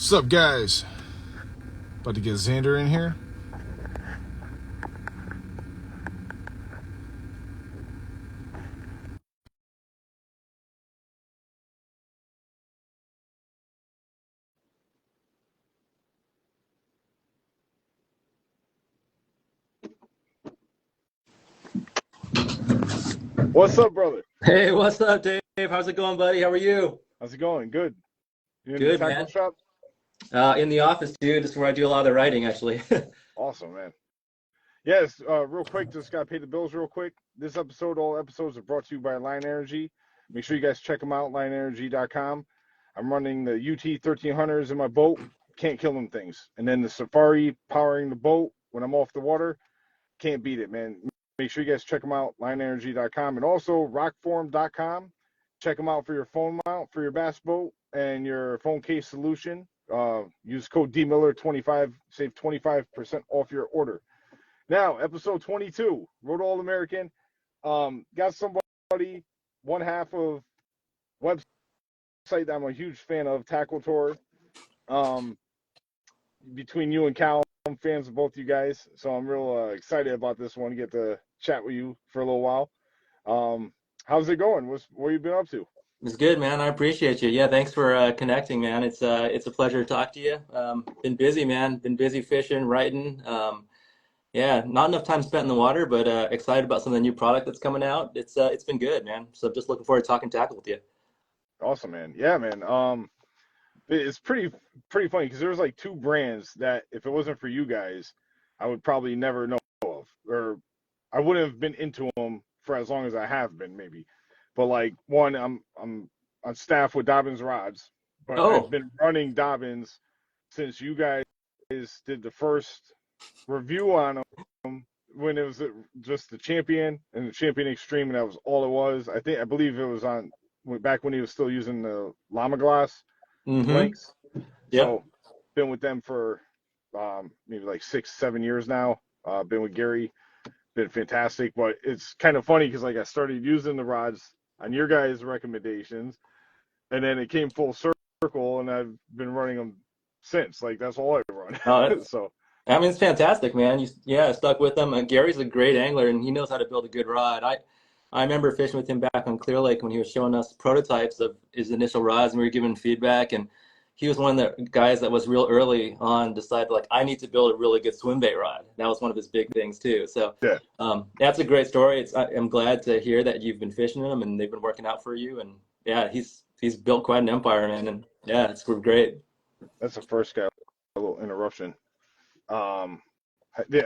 What's up, guys? About to get Zander in here. What's up, brother? Hey, what's up, Dave? How's it going, buddy? How are you? How's it going? Good. You in the Good, tackle man. shop? In the office, dude. This is where I do a lot of the writing, actually. Awesome, man. Yes, real quick, just gotta pay the bills real quick. All episodes are brought to you by Line Energy. Make sure you guys check them out, lineenergy.com. I'm running the UT 1300s in my boat. Can't kill them things. And then the Safari powering the boat when I'm off the water. Can't beat it, man. Make sure you guys check them out, lineenergy.com. And also ROKFORM.com. Check them out for your phone mount, for your bass boat, and your phone case solution. Use code DMiller25, save 25% off your order. Now, episode 22, Road All American. Got somebody, one half of website that I'm a huge fan of, Tackle Tour. Between you and Cal, I'm fans of both you guys, so I'm real excited about this one. Get to chat with you for a little while. How's it going? What you been up to? It's good, man. I appreciate you. Yeah, thanks for connecting, man. It's a pleasure to talk to you. Been busy, man. Been busy fishing, writing. Yeah, not enough time spent in the water, but excited about some of the new product that's coming out. It's been good, man. So just looking forward to talking tackle with you. Awesome, man. Yeah, man. It's pretty funny because there's like two brands that if it wasn't for you guys, I would probably never know of, or I wouldn't have been into them for as long as I have been, maybe. But like one, I'm on staff with Dobbins Rods, but I've Oh, been running Dobbins since you guys did the first review on them when it was just the Champion and the Champion Extreme, and that was all it was. I believe it was on back when he was still using the Llama Glass mm-hmm. blanks. Yep. So been with them for maybe like 6-7 years now. Been with Gary, been fantastic. But it's kind of funny because like I started using the rods on your guys' recommendations, and then it came full circle, and I've been running them since. Like that's all I Oh, run. So I mean, it's fantastic, man. Yeah, stuck with him. Gary's a great angler, and he knows how to build a good rod. I remember fishing with him back on Clear Lake when he was showing us prototypes of his initial rods, and we were giving feedback. And he was one of the guys that was real early on decided like I need to build a really good swim bait rod. That was one of his big things too. So yeah, that's a great story. I'm glad to hear that you've been fishing them and they've been working out for you. And yeah, he's built quite an empire, man. And yeah, it's great. that's the first guy. A little interruption. I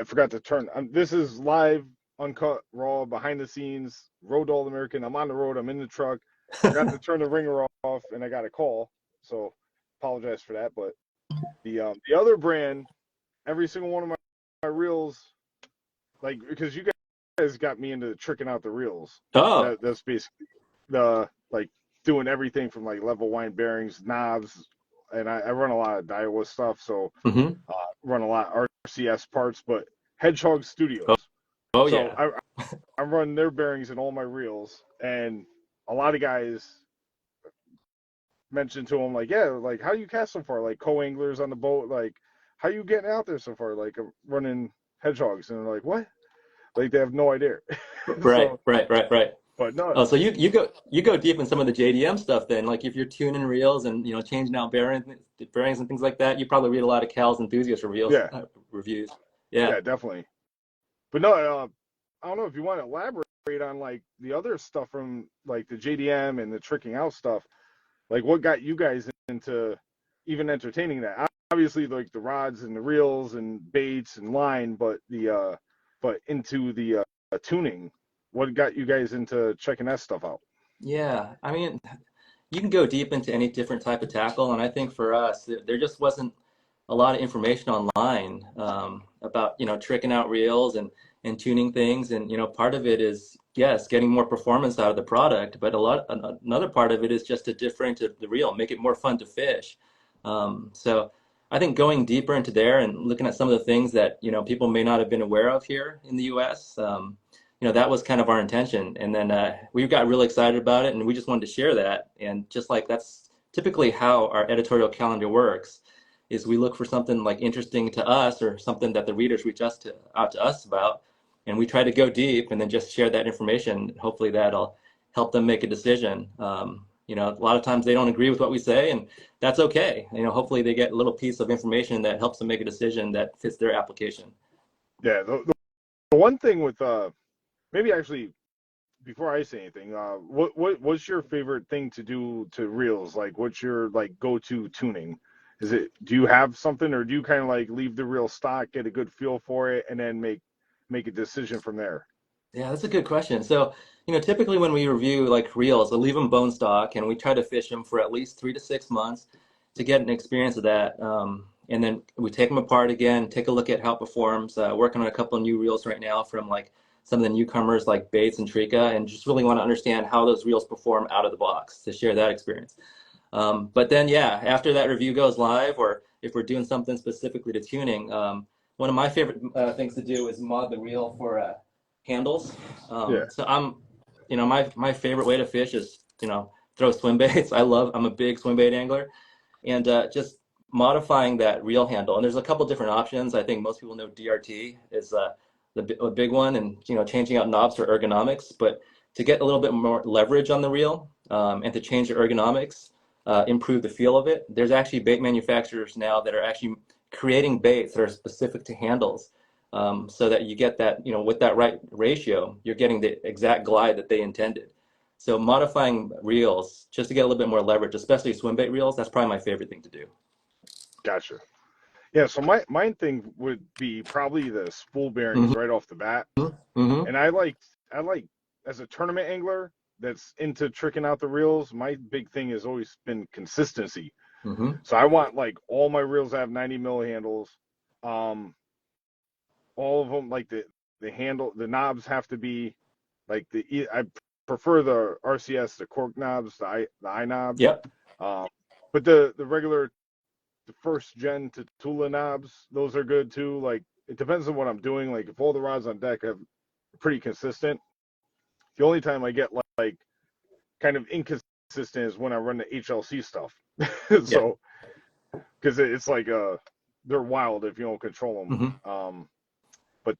forgot to turn. This is live, uncut, raw, behind the scenes, Road All American. I'm on the road. I'm in the truck. Forgot to turn the ringer off, and I got a call. So apologize for that. But the other brand, every single one of my reels, like because you guys got me into tricking out the reels. Oh, That's basically the like doing everything from like level wind bearings, knobs, and I run a lot of Daiwa stuff. So mm-hmm. run a lot of RCS parts, but Hedgehog Oh, Studios. oh So yeah. I run their bearings in all my reels, and a lot of guys mentioned to them like, yeah, like how you cast so far, like co-anglers on the boat, like how you getting out there so far, like I'm running Hedgehogs, and they're like, what? Like they have no idea. Right, So, right, right, right. but no, Oh, so you go deep in some of the JDM stuff then. Like if you're tuning reels and changing out bearings and things like that, you probably read a lot of Cal's enthusiast reviews. Yeah. yeah, definitely. But no, I don't know if you want to elaborate on like the other stuff from like the JDM and the tricking out stuff. Like what got you guys into even entertaining that? Obviously, like the rods and the reels and baits and line, but into the tuning. What got you guys into checking that stuff out? Yeah. I mean, you can go deep into any different type of tackle, and I think for us, there just wasn't a lot of information online about tricking out reels and tuning things, and part of it is yes, getting more performance out of the product, but another part of it is just to differentiate the reel, make it more fun to fish. So I think going deeper into there and looking at some of the things that people may not have been aware of here in the U.S. That was kind of our intention. And then we got really excited about it and we just wanted to share that. And just like that's typically how our editorial calendar works. is we look for something like interesting to us or something that the readers reach out to us about, and we try to go deep and then just share that information. Hopefully that'll help them make a decision. You know, a lot of times they don't agree with what we say, and that's okay. You know, hopefully they get a little piece of information that helps them make a decision that fits their application. Yeah, the one thing with maybe actually before I say anything, what's your favorite thing to do to reels? Like, what's your like go-to tuning? Is it, do you have something, or do you kind of like leave the reel stock, get a good feel for it, and then make a decision from there? Yeah, that's a good question. So, you know, typically when we review like reels, we'll leave them bone stock and we try to fish them for at least 3 to 6 months to get an experience of that. And then we take them apart again, take a look at how it performs. Working on a couple of new reels right now from like some of the newcomers like Bates and Trika, and just really want to understand how those reels perform out of the box to share that experience. But then, yeah, after that review goes live, or if we're doing something specifically to tuning, one of my favorite things to do is mod the reel for handles. Yeah, So you know, my favorite way to fish is, you know, throw swim baits. I'm a big swim bait angler, and just modifying that reel handle. And there's a couple different options. I think most people know DRT is a big one, and, you know, changing out knobs for ergonomics. But to get a little bit more leverage on the reel, and to change the ergonomics, improve the feel of it, there's actually bait manufacturers now that are actually creating baits that are specific to handles, so that you get that, you know, with that right ratio, you're getting the exact glide that they intended. So modifying reels just to get a little bit more leverage, especially swim bait reels, that's probably my favorite thing to do. gotcha. Yeah, so my thing would be probably the spool bearings Mm-hmm. right off the bat. Mm-hmm. And I like as a tournament angler that's into tricking out the reels, my big thing has always been consistency. Mm-hmm. So I want like all my reels to have 90 mil handles. Um, all of them, like the handle, the knobs have to be like I prefer the RCS, the cork knobs, the eye knobs. Yep. But the regular, the first gen Tula knobs, those are good too. Like, it depends on what I'm doing. Like, if all the rods on deck have pretty consistent, the only time I get like kind of inconsistent is when I run the HLC stuff. Yeah. So, because it's like they're wild if you don't control them. Mm-hmm. But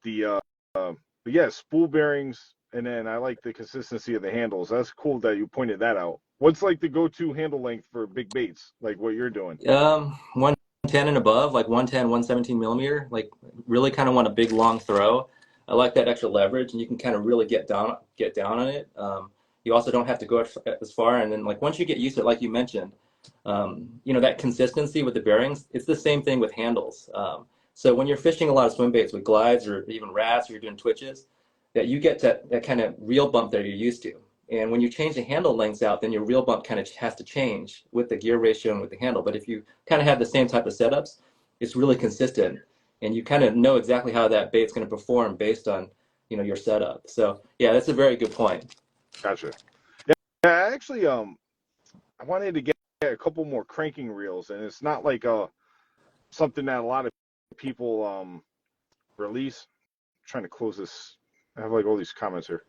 but yeah, spool bearings, and then I like the consistency of the handles. That's cool that you pointed that out. What's like the go-to handle length for big baits, like what you're doing? 110 and above, like 110, 117 millimeter, like really kind of want a big long throw. I like that extra leverage, and you can kind of really get down on it. You also don't have to go as far, and then like once you get used to it, like you mentioned, you know, that consistency with the bearings, it's the same thing with handles. So when you're fishing a lot of swim baits with glides or even rats, or you're doing twitches, that you get that kind of reel bump that you're used to. And when you change the handle lengths out, then your reel bump kind of has to change with the gear ratio and with the handle. But if you kind of have the same type of setups, it's really consistent, and you kind of know exactly how that bait's going to perform based on, you know, your setup. So yeah, that's a very good point. Gotcha. Yeah, I actually I wanted to get a couple more cranking reels, and it's not like something that a lot of people release. I'm trying to close this. I have like all these comments here.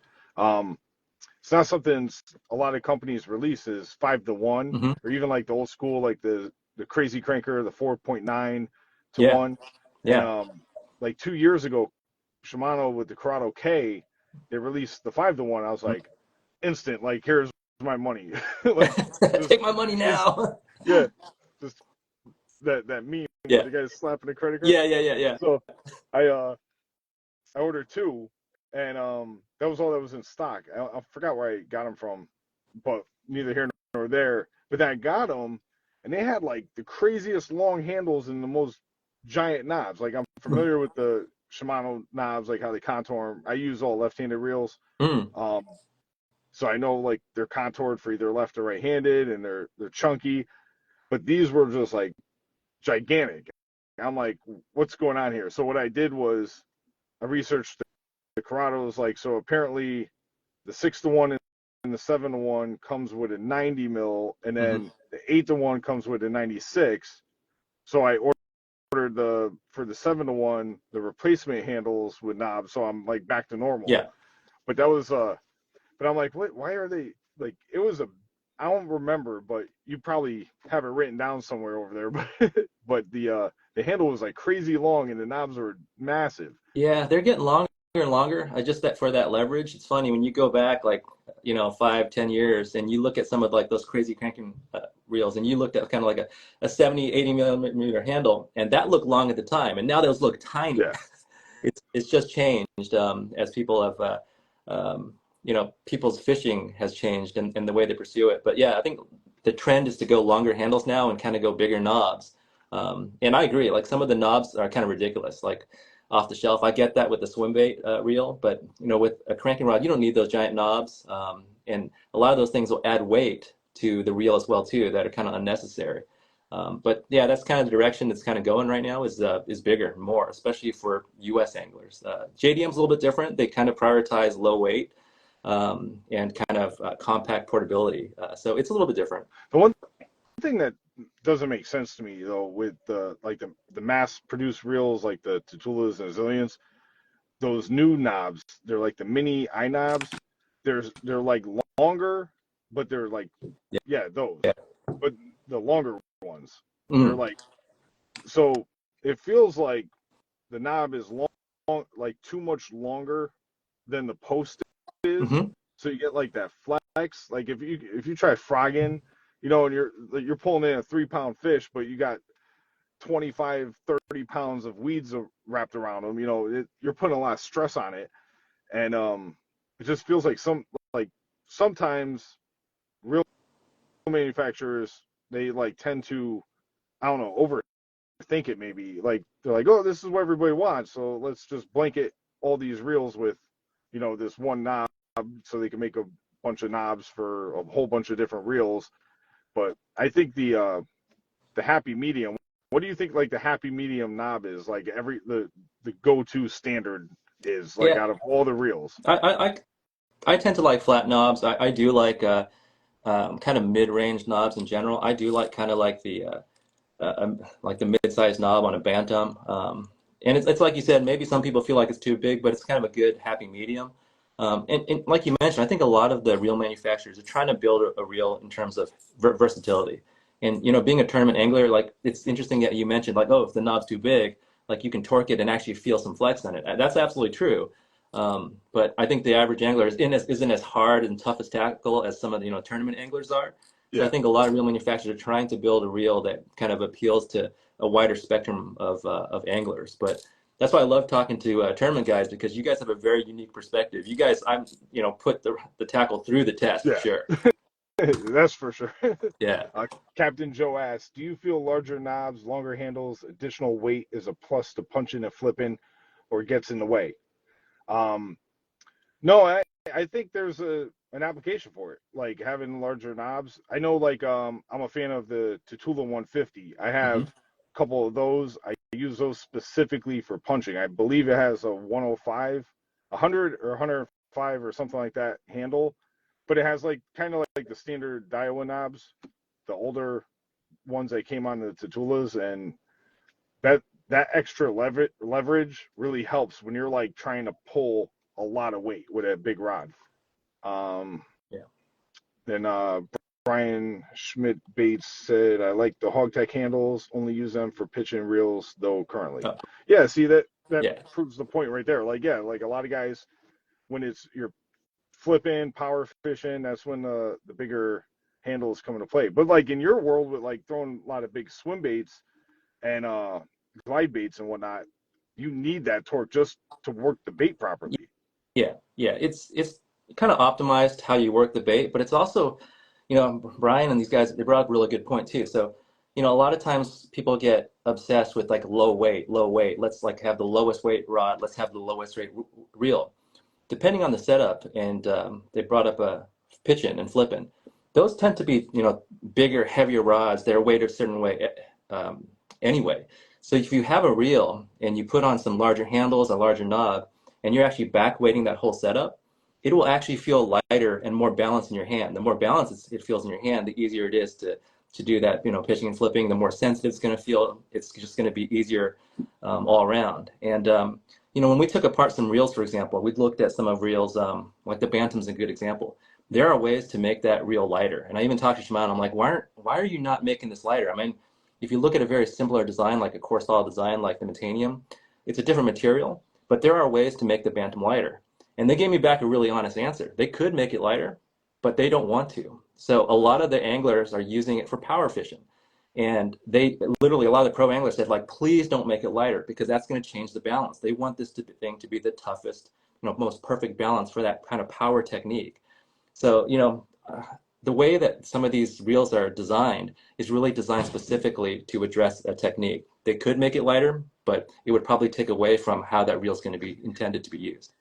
It's not something a lot of companies release, is 5-to-1, Mm-hmm. or even like the old school, like the crazy cranker, the 4.9 to Yeah, 1. And yeah. like 2 years ago, Shimano with the Corrado K, they released the 5-to-1. I was like, instant, like, here's my money. Like, just, Take my money just now. yeah, just that meme with Yeah, the guy slapping the credit card. yeah. So I ordered two, and that was all that was in stock. I forgot where I got them from, but neither here nor there. But then I got them, and they had like the craziest long handles and the most giant knobs. Like, I'm familiar with the Shimano knobs, like how they contour them. I use all left-handed reels, Mm. so I know like they're contoured for either left or right-handed, and they're chunky. But these were just like gigantic. I'm like, what's going on here? So what I did was I researched the Corrados. Like, so apparently the 6-to-1 and the 7-to-1 comes with a 90 mil, and then Mm-hmm. the 8-to-1 comes with a 96. So I ordered for the 7-to-1 the replacement handles with knobs, so I'm like back to normal. Yeah. But that was but I'm like, why are they like? It was I don't remember, but you probably have it written down somewhere over there. But the handle was like crazy long and the knobs were massive. Yeah, they're getting longer and longer. I just that for that leverage. It's funny when you go back like 5, 10 years and you look at some of like those crazy cranking reels and you looked at kind of like a 70, 80 millimeter handle and that looked long at the time and now those look tiny. Yeah. It's just changed as people have people's fishing has changed and the way they pursue it. But yeah, I think the trend is to go longer handles now and kind of go bigger knobs. And I agree, like some of the knobs are kind of ridiculous, like off the shelf. I get that with the swim bait reel, but with a cranking rod, you don't need those giant knobs. And a lot of those things will add weight to the reel as well too, that are kind of unnecessary. But yeah, that's kind of the direction that's kind of going right now is bigger, more, especially for U.S. anglers. JDM's a little bit different. They kind of prioritize low weight and kind of compact portability. So it's a little bit different. The one thing that doesn't make sense to me though, with the mass-produced reels like the Tatulas and Zillions, those new knobs, they're like the mini eye knobs. They're like longer, but they're like those. Yeah. But the longer ones, Mm. they're like, so it feels like the knob is long, like too much longer than the post is. Mm-hmm. So you get like that flex. Like if you try frogging, and you're pulling in a 3-pound fish, but you got 25, 30 pounds of weeds wrapped around them. You're putting a lot of stress on it, and it just feels like sometimes real manufacturers, they like tend to, I don't know, overthink it maybe. Like they're like, oh, this is what everybody wants, so let's just blanket all these reels with this one knob so they can make a bunch of knobs for a whole bunch of different reels. But I think the happy medium, what do you think like the happy medium knob is? Like the go-to standard is like out of all the reels? I tend to like flat knobs. I do like kind of mid-range knobs in general. I do like kind of like the mid-sized knob on a bantam. And it's like you said, maybe some people feel like it's too big, but it's kind of a good happy medium. And like you mentioned, I think a lot of the reel manufacturers are trying to build a reel in terms of versatility. And being a tournament angler, like it's interesting that you mentioned like, oh, if the knob's too big, like you can torque it and actually feel some flex on it. That's absolutely true. But I think the average angler isn't as hard and tough as tackle as some of the tournament anglers are. So I think a lot of reel manufacturers are trying to build a reel that kind of appeals to a wider spectrum of anglers. But that's why I love talking to tournament guys, because you guys have a very unique perspective. You guys, put the tackle through the test for sure. That's for sure. Yeah. Captain Joe asks, do you feel larger knobs, longer handles, additional weight is a plus to punching and flipping, or gets in the way? No, I think there's an application for it, like having larger knobs. I know, like, I'm a fan of the Tatula 150. I have a couple of those. I use those specifically for punching. I believe it has a 105, 100 or 105 or something like that handle, but it has like kind of like the standard Daiwa knobs, the older ones that came on the Tatulas, and that extra leverage really helps when you're like trying to pull a lot of weight with a big rod. Then Brian Schmidt Bates said, I like the Hogtech handles, only use them for pitching reels though currently. Yeah, see that proves the point right there. Like, like a lot of guys, when you're flipping, power fishing, that's when the bigger handles come into play. But like in your world with like throwing a lot of big swim baits and glide baits and whatnot, you need that torque just to work the bait properly. Yeah. It's kind of optimized how you work the bait, but it's also, Brian and these guys, they brought up a really good point too. So, a lot of times people get obsessed with like low weight. Let's like have the lowest weight rod. Let's have the lowest weight reel. Depending on the setup, and they brought up a pitching and flipping. Those tend to be, bigger, heavier rods. They're weighted a certain way anyway. So if you have a reel and you put on some larger handles, a larger knob, and you're actually back weighting that whole setup, it will actually feel lighter and more balanced in your hand. The more balanced it feels in your hand, the easier it is to do that, pitching and flipping. The more sensitive it's going to feel. It's just going to be easier all around. And when we took apart some reels, for example, we looked at some of reels, like the Bantam's a good example. there are ways to make that reel lighter. And I even talked to Shimano. I'm like, why are you not making this lighter? I mean, if you look at a very simpler design, like a core solid design, like the Metanium, it's a different material, but there are ways to make the Bantam lighter. And they gave me back a really honest answer. They could make it lighter, but they don't want to. So a lot of the anglers are using it for power fishing. And they literally, a lot of the pro anglers said, like, please don't make it lighter because that's going to change the balance. They want this thing to be the toughest, most perfect balance for that kind of power technique. So, the way that some of these reels are designed is really designed specifically to address a technique. They could make it lighter, but it would probably take away from how that reel is going to be intended to be used.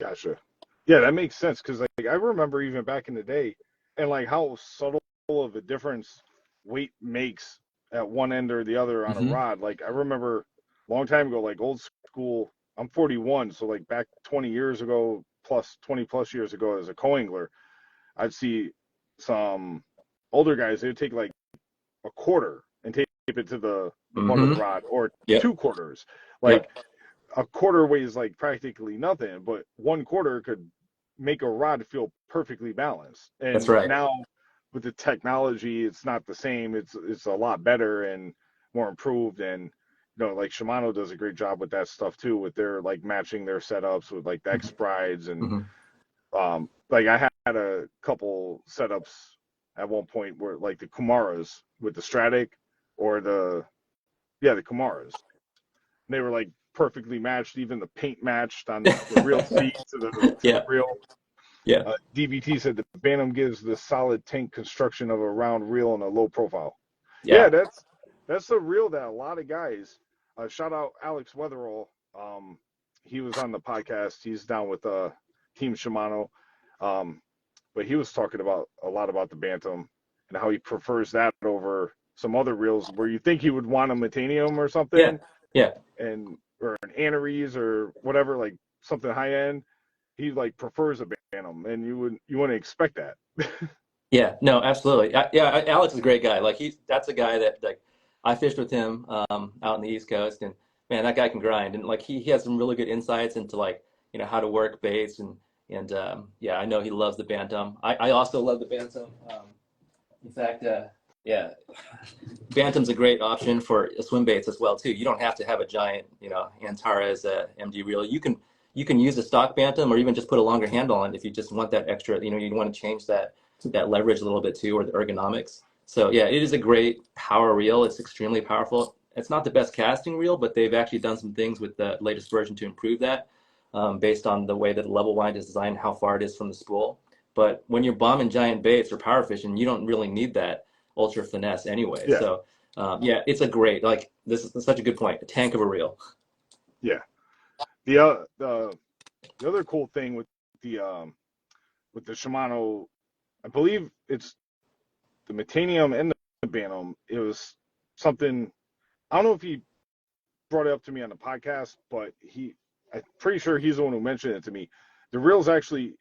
Gotcha. Yeah, that makes sense because like I remember even back in the day, and like how subtle of a difference weight makes at one end or the other on a rod. Like I remember a long time ago, like old school. I'm 41, so like back 20 years ago, plus 20 plus years ago, as a co-angler, I'd see some older guys. They would take like a quarter and tape it to the butt of the rod, or 2 quarters. Like a quarter weighs like practically nothing, but 1 quarter could make a rod feel perfectly balanced. And That's right. now with the technology, it's not the same. It's a lot better and more improved. And like Shimano does a great job with that stuff too, with their like matching their setups with like the X Brides and like I had a couple setups at one point where like the Kumaras with the Stratic or the Kumaras. And they were like perfectly matched, even the paint matched on the real seat to the reel. Yeah. DVT said the Bantam gives the solid tank construction of a round reel and a low profile. Yeah. That's a reel that a lot of guys. Shout out Alex Weatherall. He was on the podcast. He's down with Team Shimano. But he was talking a lot about the Bantam and how he prefers that over some other reels where you think he would want a Metanium or something. Yeah. Or an Aneries or whatever, like something high end. He like prefers a Bantam, and you wouldn't expect that. Yeah, no, absolutely. Alex is a great guy. Like that's a guy that like I fished with him out on the East Coast, and man, that guy can grind. And like he has some really good insights into like how to work baits and I know he loves the Bantam. I also love the Bantam. In fact, Bantam's a great option for swim baits as well too. You don't have to have a giant Antares MD reel. You can use a stock Bantam or even just put a longer handle on it if you just want that extra. You want to change that leverage a little bit too, or the ergonomics. So yeah, it is a great power reel. It's extremely powerful. It's not the best casting reel, but they've actually done some things with the latest version to improve that, based on the way that the level wind is designed, how far it is from the spool. But when you're bombing giant baits or power fishing, you don't really need that ultra finesse anyway. Yeah. So it's a great, like, this is such a good point, a tank of a reel. Yeah. The other cool thing with the Shimano, I believe it's the Metanium and the Bantam. It was something, I don't know if he brought it up to me on the podcast, but I'm pretty sure he's the one who mentioned it to me. The reels actually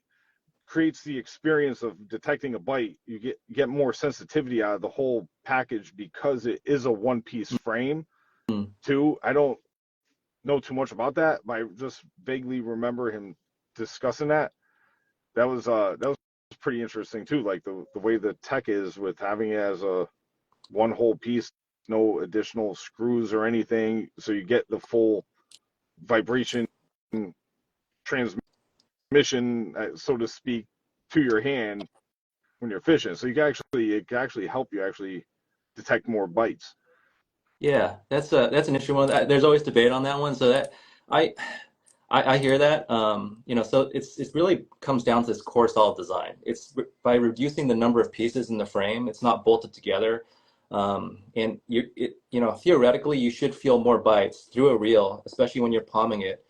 creates the experience of detecting a bite. You get more sensitivity out of the whole package because it is a one-piece frame too. I don't know too much about that, but I just vaguely remember him discussing that. That was pretty interesting too, like the way the tech is with having it as a one whole piece, no additional screws or anything, so you get the full vibration transmission, so to speak, to your hand when you're fishing. So it can actually help you actually detect more bites. Yeah, that's an interesting one. There's always debate on that one. So that I hear that. So it really comes down to this core solid design. It's by reducing the number of pieces in the frame. It's not bolted together, and theoretically you should feel more bites through a reel, especially when you're palming it,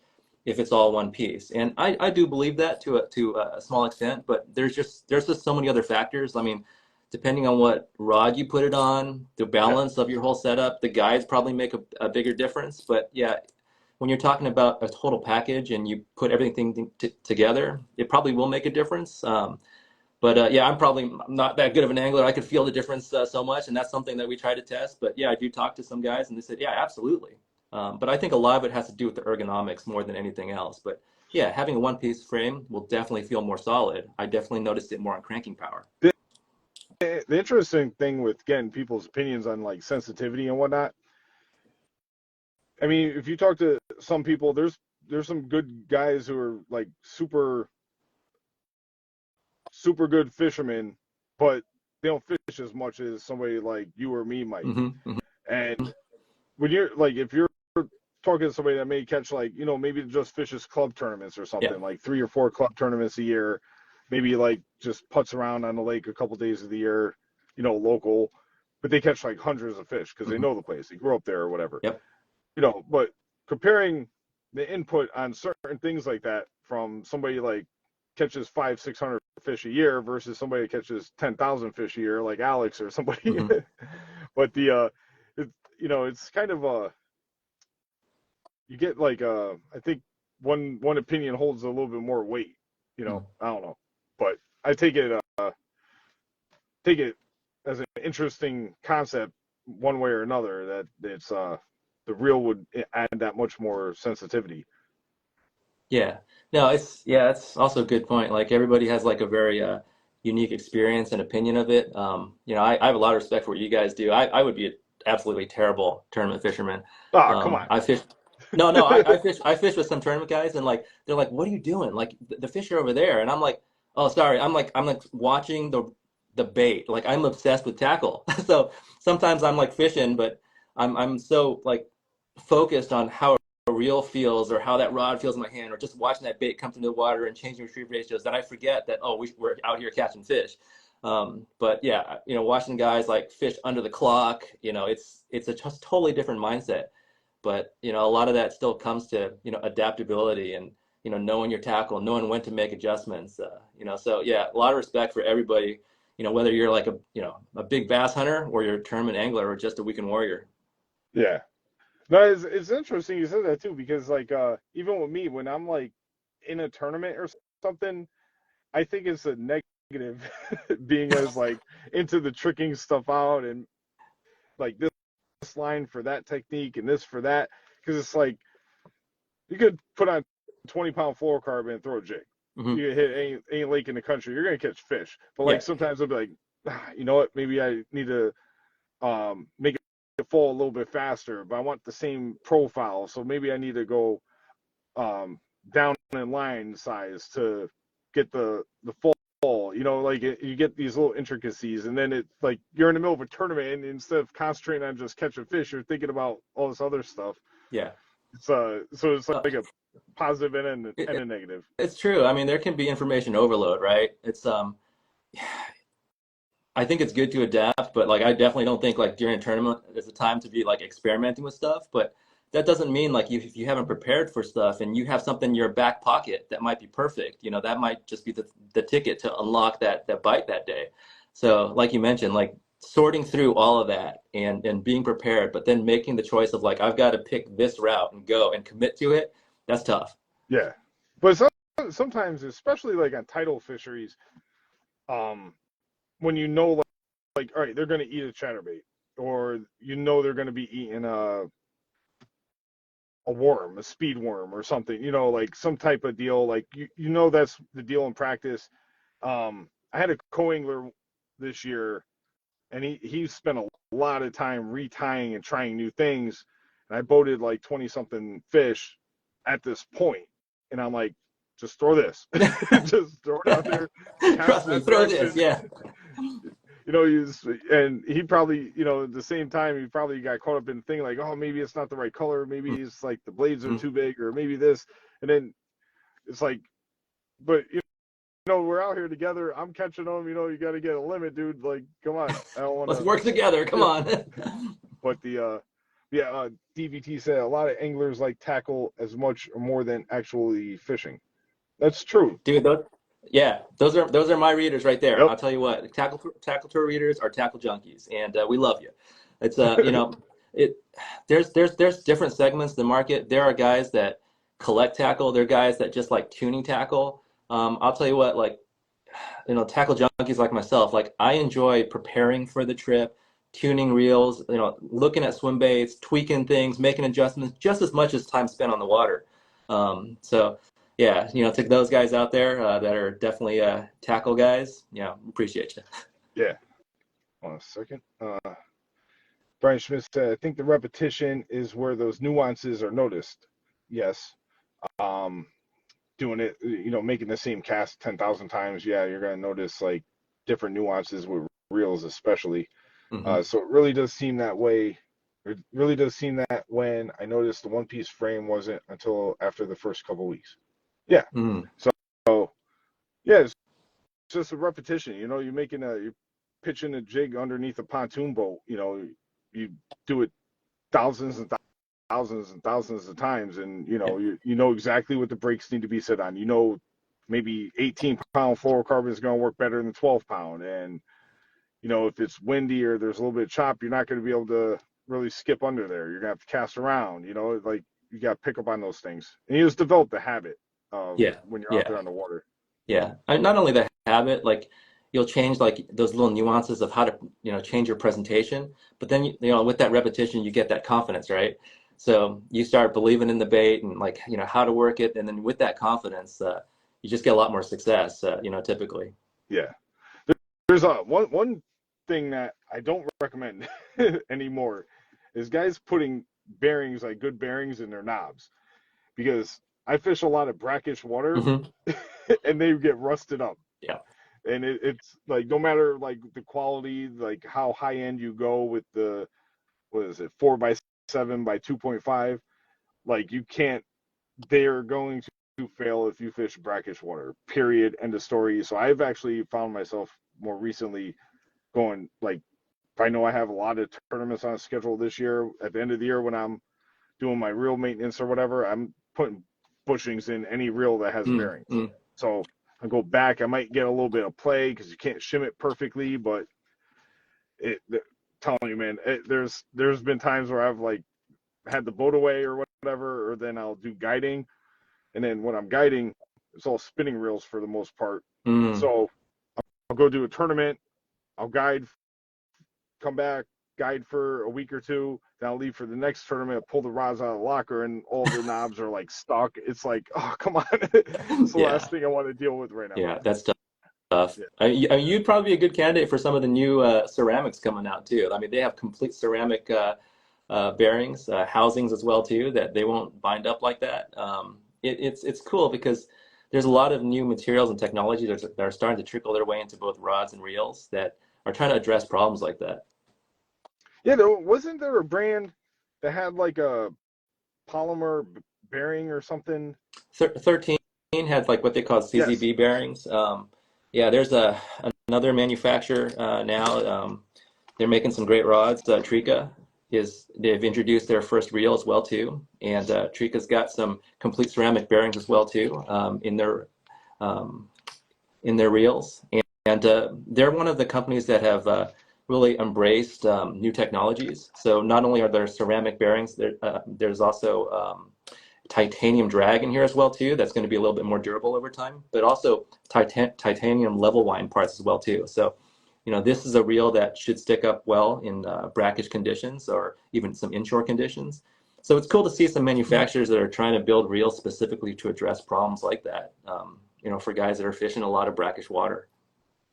if it's all one piece. And I do believe that to a small extent, but there's just so many other factors. I mean, depending on what rod you put it on, the balance of your whole setup, the guides probably make a bigger difference. But yeah, when you're talking about a total package and you put everything together, it probably will make a difference. I'm probably not that good of an angler. I could feel the difference so much, and that's something that we try to test. But yeah, I do talk to some guys, and they said, yeah, absolutely. But I think a lot of it has to do with the ergonomics more than anything else. But yeah, having a one-piece frame will definitely feel more solid. I definitely noticed it more on cranking power. The interesting thing with getting people's opinions on like sensitivity and whatnot. I mean, if you talk to some people, there's some good guys who are like super good fishermen, but they don't fish as much as somebody like you or me might. Mm-hmm. And when you're like, if you're talking to somebody that may catch like, maybe just fishes club tournaments or Yeah. something, like 3 or 4 club tournaments a year, maybe like just puts around on the lake a couple days of the year, local, but they catch like hundreds of fish because they Mm-hmm. know the place, they grew up there or whatever. Yep. But comparing the input on certain things like that from somebody like catches 500-600 fish a year versus somebody that catches 10,000 fish a year like Alex or somebody. Mm-hmm. But it's kind of you get like I think one opinion holds a little bit more weight. I don't know, but I take it as an interesting concept one way or another that it's the reel would add that much more sensitivity. Yeah. No, it's also a good point. Like everybody has like a very unique experience and opinion of it. I have a lot of respect for what you guys do. I would be an absolutely terrible tournament fisherman. Ah, come on. I fish. No, I fish with some tournament guys, and like they're like, "What are you doing? Like the fish are over there," and I'm like, "Oh, sorry." I'm like watching the bait. Like I'm obsessed with tackle. So sometimes I'm like fishing, but I'm so like focused on how a reel feels or how that rod feels in my hand or just watching that bait come through the water and changing retrieve ratios that I forget that, oh, we're out here catching fish. But yeah, watching guys like fish under the clock, it's a just totally different mindset. But a lot of that still comes to adaptability and knowing your tackle, knowing when to make adjustments. So yeah, a lot of respect for everybody. Whether you're like a big bass hunter or you're a tournament angler or just a weekend warrior. Yeah. No, it's interesting you said that too because like even with me when I'm like in a tournament or something, I think it's a negative being as like into the tricking stuff out and like this line for that technique and this for that because it's like you could put on 20-pound fluorocarbon and throw a jig. Mm-hmm. You hit any lake in the country, you're gonna catch fish. But like Yeah. sometimes I'll be like, you know what? Maybe I need to make it fall a little bit faster, but I want the same profile, so maybe I need to go down in line size to get the fall. Like you get these little intricacies, and then it's like you're in the middle of a tournament, and instead of concentrating on just catching fish, you're thinking about all this other stuff. Yeah. So it's like a positive and It, a negative. It's true. I mean, there can be information overload, right? I think it's good to adapt, but like I definitely don't think like during a tournament is a time to be like experimenting with stuff. But that doesn't mean like if you haven't prepared for stuff and you have something in your back pocket that might be perfect, that might just be the ticket to unlock that bite that day. So like you mentioned, like sorting through all of that and being prepared, but then making the choice of like I've got to pick this route and go and commit to it. That's tough. Yeah, but sometimes, especially like on tidal fisheries, when like all right, they're going to eat a chatterbait, or they're going to be eating a worm, a speed worm, or something. Like some type of deal. Like that's the deal in practice. I had a co-angler this year, and he spent a lot of time retying and trying new things. And I boated like 20 something fish at this point, and I'm like, just throw this, just throw it out there. Trust me, throw this, yeah. And he probably, at the same time, he probably got caught up in thinking like, oh, maybe it's not the right color, maybe it's like the blades are too big, or maybe this, and then it's like, but we're out here together. I'm catching them. You got to get a limit, dude. Like, come on, I don't want to. Let's work together. Come on. But DVT said a lot of anglers like tackle as much or more than actually fishing. That's true, dude. Those are my readers right there. Yep. I'll tell you what, tackle tour readers are tackle junkies, and we love you. It's there's different segments of the market. There are guys that collect tackle. There are guys that just like tuning tackle. I'll tell you what, like tackle junkies like myself, like I enjoy preparing for the trip, tuning reels, looking at swim baits, tweaking things, making adjustments just as much as time spent on the water. So yeah, to those guys out there that are definitely tackle guys, appreciate you. Yeah. Hold on a second. Brian Schmidt said, I think the repetition is where those nuances are noticed. Yes. Um, Doing it, making the same cast 10,000 times, yeah, you're going to notice like different nuances with reels, especially. Mm-hmm. So it really does seem that way. It really does seem that when I noticed the one piece frame wasn't until after the first couple weeks. Yeah. Mm-hmm. So, yeah, it's just a repetition. You're pitching a jig underneath a pontoon boat. You do it thousands and thousands and thousands of times, and Yeah. you know exactly what the brakes need to be set on. Maybe 18-pound fluorocarbon is going to work better than 12-pound, and if it's windy or there's a little bit of chop, you're not going to be able to really skip under there. You're going to have to cast around. Like you got to pick up on those things, and you just develop the habit of Yeah. when you're out Yeah. there on the water. Yeah. Not only the habit, like you'll change like those little nuances of how to, change your presentation, but then, with that repetition, you get that confidence, right? So you start believing in the bait and like, how to work it. And then with that confidence, you just get a lot more success, typically. Yeah. There's one thing that I don't recommend anymore is guys putting bearings, like good bearings, in their knobs, because I fish a lot of brackish water Hmm. and they get rusted up. Yeah. And it's like no matter like the quality, like how high end you go with the, what is it, 4x7 by 2.5, like you can't. They're going to fail if you fish brackish water. Period. End of story. So I've actually found myself more recently going, like, if I know I have a lot of tournaments on schedule this year, at the end of the year when I'm doing my reel maintenance or whatever, I'm putting bushings in any reel that has bearings. Mm-hmm. So I go back, I might get a little bit of play because you can't shim it perfectly, but telling you, man, there's been times where I've like had the boat away or whatever, or then I'll do guiding, and then when I'm guiding, it's all spinning reels for the most part. Mm. So I'll go do a tournament, I'll guide, come back, guide for a week or two, then I'll leave for the next tournament, pull the rods out of the locker, and all the knobs are like stuck. It's like, oh, come on. It's the Yeah. last thing I want to deal with right now. Yeah. That's tough. Yeah. You'd probably be a good candidate for some of the new ceramics coming out too. I mean, they have complete ceramic bearings, housings as well too, that they won't bind up like that. It's cool because there's a lot of new materials and technology that are starting to trickle their way into both rods and reels that are trying to address problems like that. Yeah, wasn't there a brand that had like a polymer bearing or something? 13 had like what they call Yes. CZB bearings. Yeah, there's another manufacturer now. They're making some great rods. They've introduced their first reel as well too, and Trika's got some complete ceramic bearings as well too um, in their reels, and they're one of the companies that have really embraced new technologies. So not only are there ceramic bearings, there's also titanium drag in here as well too. That's going to be a little bit more durable over time, but also titanium level wind parts as well too. So this is a reel that should stick up well in brackish conditions or even some inshore conditions. So it's cool to see some manufacturers that are trying to build reels specifically to address problems like that, for guys that are fishing a lot of brackish water.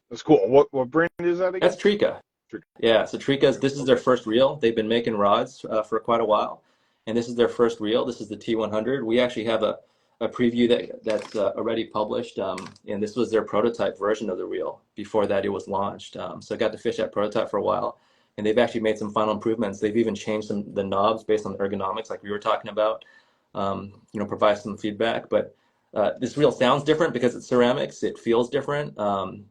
That's cool. What brand is that again? That's Trika. Yeah, so this is their first reel. They've been making rods for quite a while, and this is their first reel. This is the T100. We actually have a preview that's already published, and this was their prototype version of the reel. Before that, it was launched. So I got to fish that prototype for a while, and they've actually made some final improvements. They've even changed the knobs based on ergonomics, like we were talking about. Provide some feedback, but this reel sounds different because it's ceramics. It feels different, and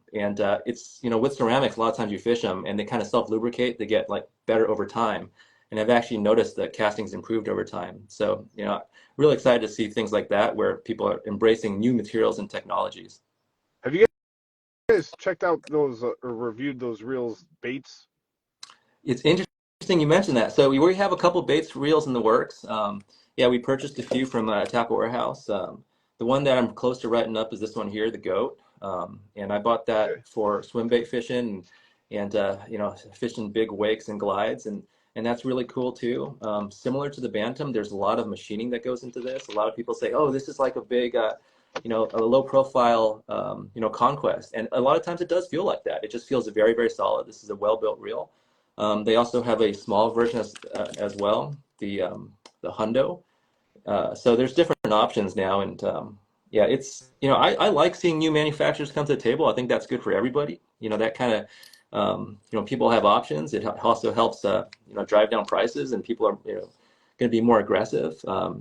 it's with ceramics. A lot of times you fish them and they kind of self-lubricate. They get like better over time, and I've actually noticed that casting's improved over time. So really excited to see things like that where people are embracing new materials and technologies. Have you guys checked out those or reviewed those reels baits? It's interesting you mentioned that. So we have a couple baits reels in the works. Yeah, we purchased a few from Tackle Warehouse. The one that I'm close to writing up is this one here, the Goat. And I bought that for swim bait fishing and fishing big wakes and glides. And that's really cool too. Similar to the Bantam, there's a lot of machining that goes into this. A lot of people say, oh, this is like a big a low profile, conquest. And a lot of times it does feel like that. It just feels very, very solid. This is a well-built reel. They also have a small version as well, the Hundo. So there's different options now, and yeah, it's I like seeing new manufacturers come to the table. I think that's good for everybody. That kind of people have options. It also helps drive down prices, and people are going to be more aggressive,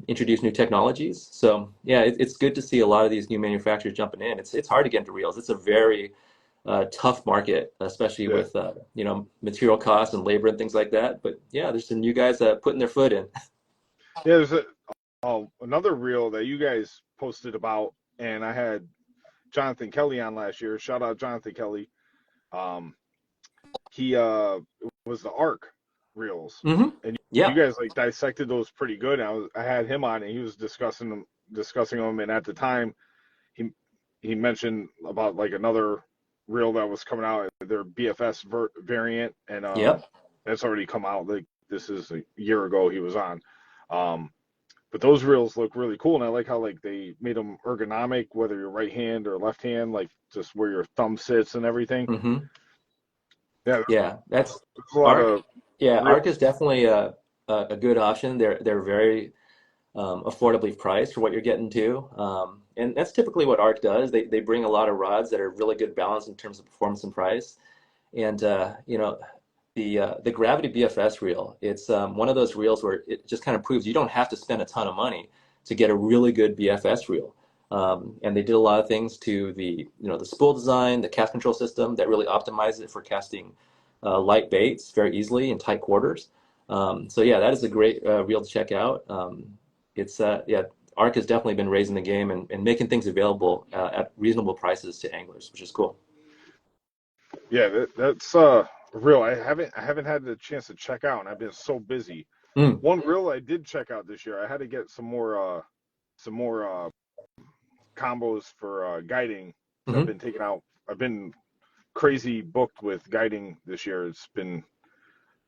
introduce new technologies. So yeah, it's good to see a lot of these new manufacturers jumping in. It's hard to get into reels. It's a very tough market, especially with material costs and labor and things like that. But yeah, there's some new guys putting their foot in. Yeah, there's another reel that you guys posted about, and I had Jonathan Kelly on last year. Shout out Jonathan Kelly. He was the ARC reels, Mm-hmm. and Yeah. you guys like dissected those pretty good. I had him on, and he was discussing them, and at the time, he mentioned about like another reel that was coming out, their BFS variant, and Yep. that's already come out. Like this is a year ago he was on. But those reels look really cool, and I like how like they made them ergonomic, whether you're right hand or left hand, like just where your thumb sits and everything. Mm-hmm. Yeah, Yeah, that's there's a lot ARC. of Yeah, real. ARC is definitely a good option. They're very affordably priced for what you're getting to, and that's typically what ARC does. They bring a lot of rods that are really good balance in terms of performance and price. And the Gravity BFS reel, it's one of those reels where it just kind of proves you don't have to spend a ton of money to get a really good BFS reel. And they did a lot of things to the spool design, the cast control system that really optimizes it for casting light baits very easily in tight quarters. So yeah, that is a great reel to check out. ARC has definitely been raising the game and making things available at reasonable prices to anglers, which is cool. Yeah, that's real. I haven't had the chance to check out, and I've been so busy. One reel I did check out this year. I had to get some more combos for guiding. Mm-hmm. I've been taking out. I've been crazy booked with guiding this year. It's been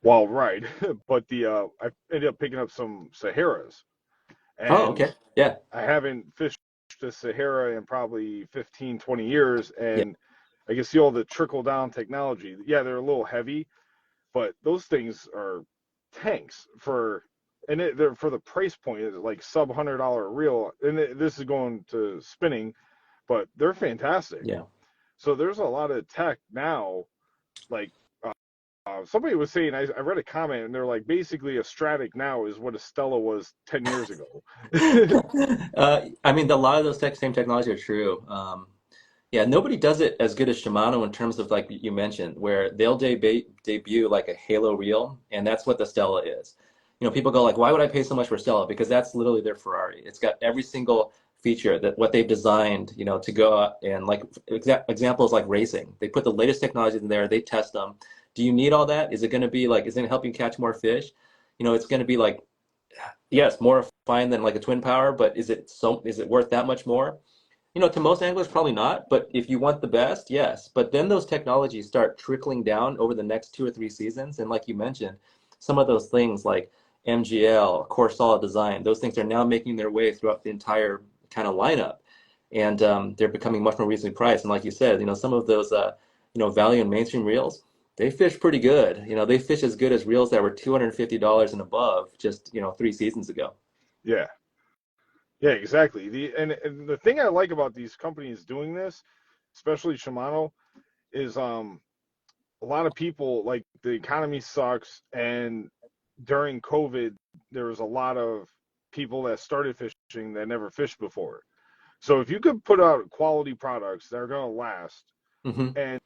wild ride. But I ended up picking up some Saharas. And Oh, okay. Yeah. I haven't fished the Sahara in probably 15, 20 years, and I can see all the trickle down technology. Yeah, they're a little heavy, but those things are tanks they're for the price point. It's like sub $100 reel, and this is going to spinning, but they're fantastic. Yeah. So there's a lot of tech now. Like somebody was saying, I read a comment, and they're like, basically a Stratic now is what a Stella was 10 years ago. I mean, a lot of those same technology are true. Yeah, nobody does it as good as Shimano in terms of like you mentioned, where they'll debut like a Halo reel, and that's what the Stella is. People go like, why would I pay so much for Stella? Because that's literally their Ferrari. It's got every single feature that what they've designed, to go out and like examples like racing. They put the latest technology in there, they test them. Do you need all that? Is it going to be like, is it going to help you catch more fish? It's going to be like, yes, more refined than like a twin power, but is it worth that much more? To most anglers, probably not, but if you want the best, yes. But then those technologies start trickling down over the next 2 or 3 seasons. And like you mentioned, some of those things like MGL, core solid design, those things are now making their way throughout the entire kind of lineup. And they're becoming much more reasonably priced. And like you said, some of those, value and mainstream reels, they fish pretty good. They fish as good as reels that were $250 and above just, 3 seasons ago. Yeah. Yeah, exactly. And the thing I like about these companies doing this, especially Shimano, is a lot of people, like, the economy sucks, and during COVID there was a lot of people that started fishing that never fished before. So if you could put out quality products that are going to last, Mm-hmm. and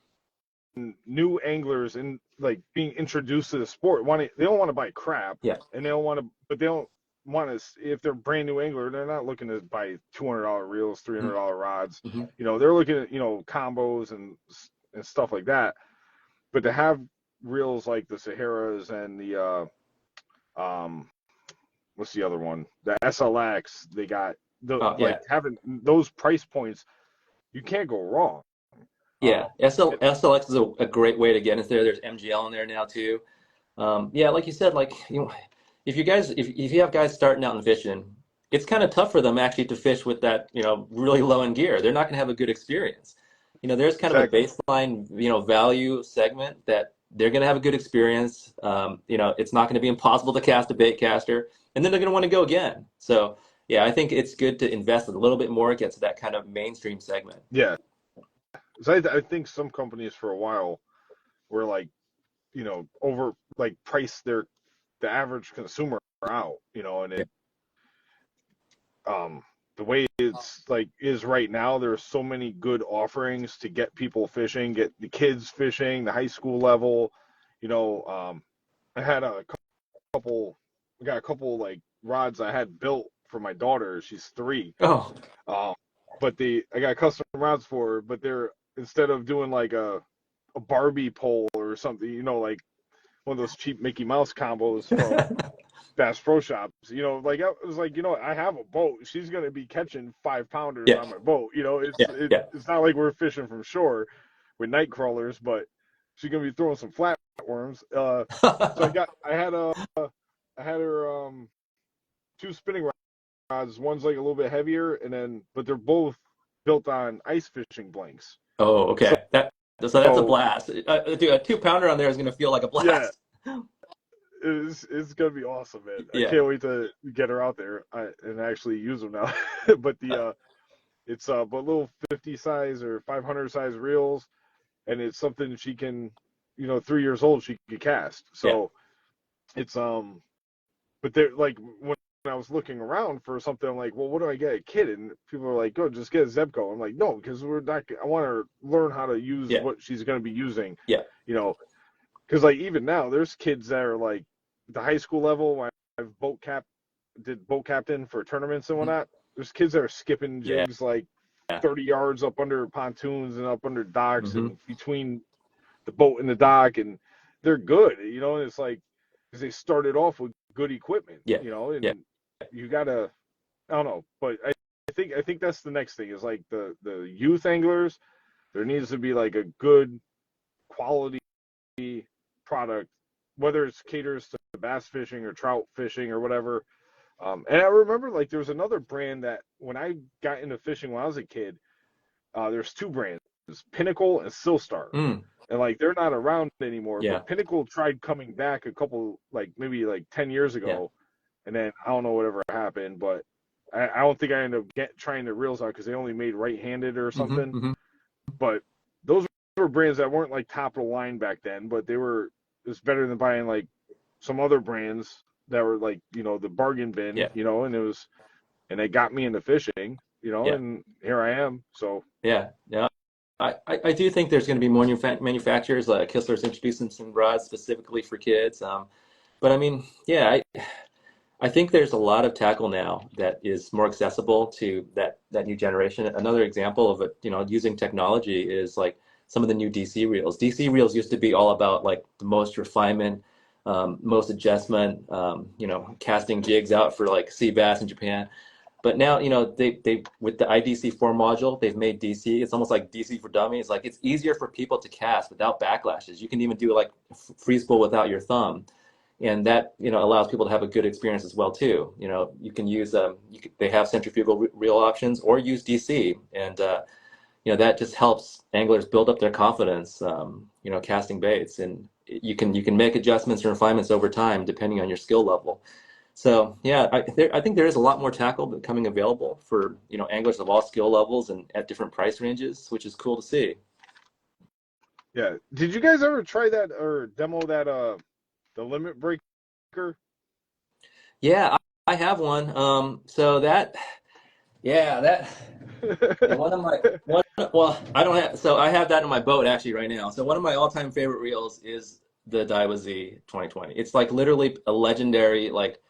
new anglers and like being introduced to the sport, they don't want to buy crap, Yeah. and they don't want to, if they're a brand new angler, they're not looking to buy $200 reels, $300 rods. Mm-hmm. They're looking at combos and stuff like that. But to have reels like the Saharas and the what's the other one, the SLX, they got having those price points, you can't go wrong. Yeah, SLX is a great way to get into there. There's MGL in there now too. Yeah, like you said, like if you have guys starting out in fishing, it's kind of tough for them actually to fish with that, really low end gear. They're not going to have a good experience. There's kind of a Exactly. baseline, value segment that they're going to have a good experience. It's not going to be impossible to cast a bait caster, and then they're going to want to go again. So, yeah, I think it's good to invest a little bit more, get to that kind of mainstream segment. Yeah. So I think some companies for a while were like, over like price the average consumer out, and Yeah. the way it's like is right now, there's so many good offerings to get people fishing, get the kids fishing, the high school level. I had a couple, I got a couple like rods I had built for my daughter. She's 3. Oh, Um, but I got custom rods for her, but they're, instead of doing like a Barbie pole or something, like one of those cheap Mickey Mouse combos from Bass Pro Shops, like I was like, I have a boat. She's gonna be catching 5-pounders yeah, on my boat. yeah, yeah. It's not like we're fishing from shore with night crawlers, but she's gonna be throwing some flatworms. So I had her 2 spinning rods. One's like a little bit heavier, but they're both built on ice fishing blanks. Oh, So, okay. So that's a blast. Dude, a 2-pounder on there is going to feel like a yeah, blast. it's gonna be awesome, man. I Yeah, can't wait to get her out there and actually use them now. But it's but little 50 size or 500 size reels, and it's something she can, 3 years old, she could cast. yeah, So it's but they're like, when I was looking around for something, I'm like, well, what do I get a kid? And people are like, go, just get a Zebco. I'm like, no, because we're not. I want her to learn how to use yeah, what she's going to be using. yeah. Because like even now, there's kids that are like the high school level. When I've did boat captain for tournaments and Mhm. whatnot. There's kids that are skipping Yeah, jigs like yeah. 30 yards up under pontoons and up under docks Hmm. and between the boat and the dock, and they're good. And it's like, because they started off with good equipment, Yeah, yeah, and you gotta, I don't know, but I think that's the next thing is like the youth anglers. There needs to be like a good quality product, whether it's caters to bass fishing or trout fishing or whatever. And I remember like there was another brand that when I got into fishing when I was a kid, there's 2 brands, Pinnacle and Silstar. mm, And like they're not around anymore, yeah, but Pinnacle tried coming back a couple, like maybe like 10 years yeah. ago, and then I don't know whatever happened, but I don't think I ended up trying the reels out because they only made right-handed or Hmm. something. Hmm. But those were brands that weren't like top of the line back then, but it's better than buying like some other brands that were like, the bargain bin, Yeah, and they got me into fishing, yeah, and here I am. So yeah, yeah. I do think there's going to be more manufacturers. Kistler's introducing some rods specifically for kids. But I mean, yeah, I think there's a lot of tackle now that is more accessible to that new generation. Another example of it, using technology is like some of the new DC reels. DC reels used to be all about like the most refinement, most adjustment, casting jigs out for like sea bass in Japan. But now, they with the IDC4 module, they've made DC. It's almost like DC for dummies. Like it's easier for people to cast without backlashes. You can even do like freeze pull without your thumb, and that allows people to have a good experience as well too. You can use they have centrifugal reel options or use DC, and that just helps anglers build up their confidence. Casting baits, and you can make adjustments and refinements over time depending on your skill level. So yeah, I think there is a lot more tackle becoming available for anglers of all skill levels and at different price ranges, which is cool to see. yeah, did you guys ever try that or demo that the limit breaker? Yeah, I have one. So that, yeah, one of my one. Well, I don't have. So I have that in my boat actually right now. So one of my all-time favorite reels is the Daiwa Z 2020. It's like literally a legendary like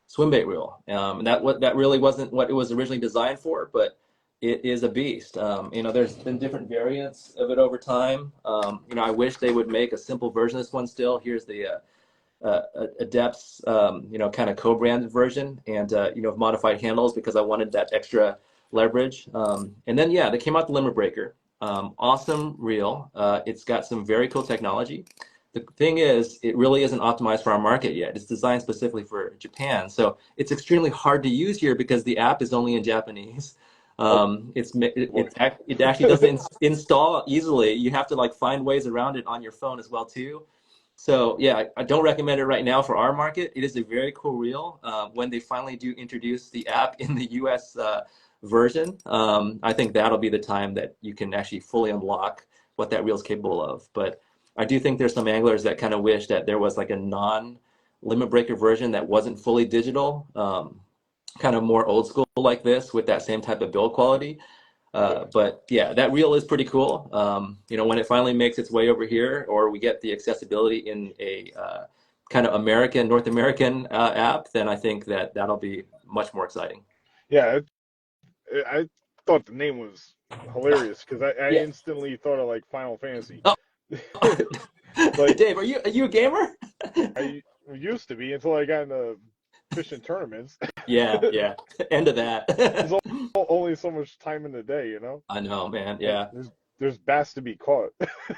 swim bait reel. That really wasn't what it was originally designed for, but it is a beast. There's been different variants of it over time. I wish they would make a simple version of this one still. Here's the Adept's, kind of co-branded version, and modified handles because I wanted that extra leverage. And then yeah, they came out the limit breaker. Awesome reel. It's got some very cool technology. the thing is, it really isn't optimized for our market yet. It's designed specifically for Japan. So it's extremely hard to use here because the app is only in Japanese. Oh boy. It actually doesn't install easily. You have to like find ways around it on your phone as well too. So yeah, I don't recommend it right now for our market. It is a very cool reel. When they finally do introduce the app in the US version, I think that'll be the time that you can actually fully unlock what that reel is capable of. But I do think there's some anglers that kind of wish that there was like a non-limit breaker version that wasn't fully digital, kind of more old school like this with that same type of build quality. But yeah, that reel is pretty cool. When it finally makes its way over here, or we get the accessibility in a kind of North American app, then I think that'll be much more exciting. Yeah, I thought the name was hilarious because I Yeah. instantly thought of like Final Fantasy. Oh, Like Dave, are you a gamer? I used to be until I got into fishing tournaments. Yeah. End of that. There's only so much time in the day, you know. I know, man. Like, Yeah, there's bass to be caught.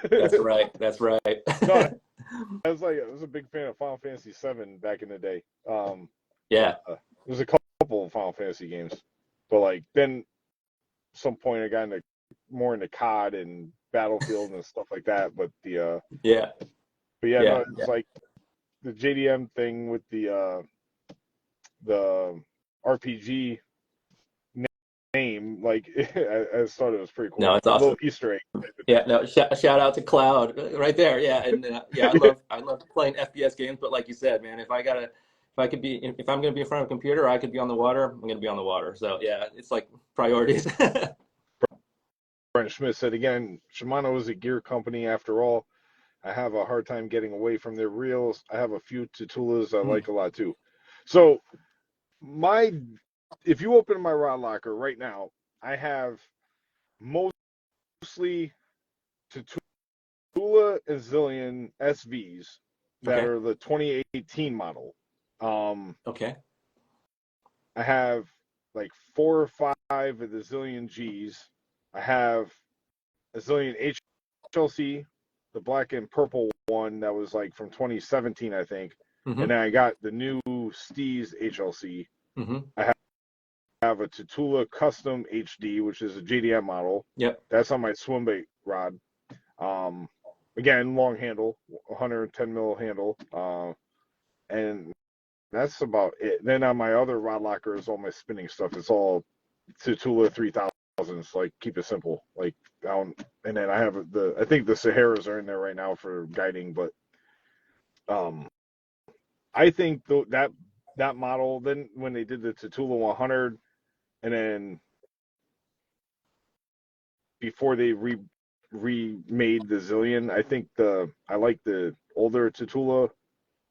that's right. No, I was a big fan of Final Fantasy VII back in the day. Yeah. There's a couple of Final Fantasy games, but like then some point I got more into COD and Battlefield and stuff like that. But Yeah. no, it's like the JDM thing with the RPG name. Like I just thought it was pretty cool. No, it's a awesome. little Easter egg. Yeah, no, shout out to Cloud right there. Yeah, and I love playing FPS games, but like you said, man, if I'm gonna be in front of a computer, I could be on the water. I'm gonna be on the water. So yeah, it's like priorities. Brent Schmidt said again, Shimano is a gear company after all. I have a hard time getting away from their reels. I have a few Tutulas I like a lot too. So if you open my rod locker right now, I have mostly Tatula and Zillion SVs that are the 2018 model. Okay. I have like 4 or 5 of the Zillion Gs. I have a Zillion HLC, the black and purple one that was like from 2017, I think. Mm-hmm. And then I got the new Steez HLC. Mm-hmm. I have a Tatula Custom HD, which is a JDM model. Yep. That's on my swim bait rod. Again, long handle, 110 mil handle. And that's about it. Then on my other rod locker is all my spinning stuff. It's all Tatula 3000s, like keep it simple. Like down, and then I have I think the Saharas are in there right now for guiding, but I think that model, then when they did the Tatula 100, and then before they remade the Zillion, I think I like the older Tatula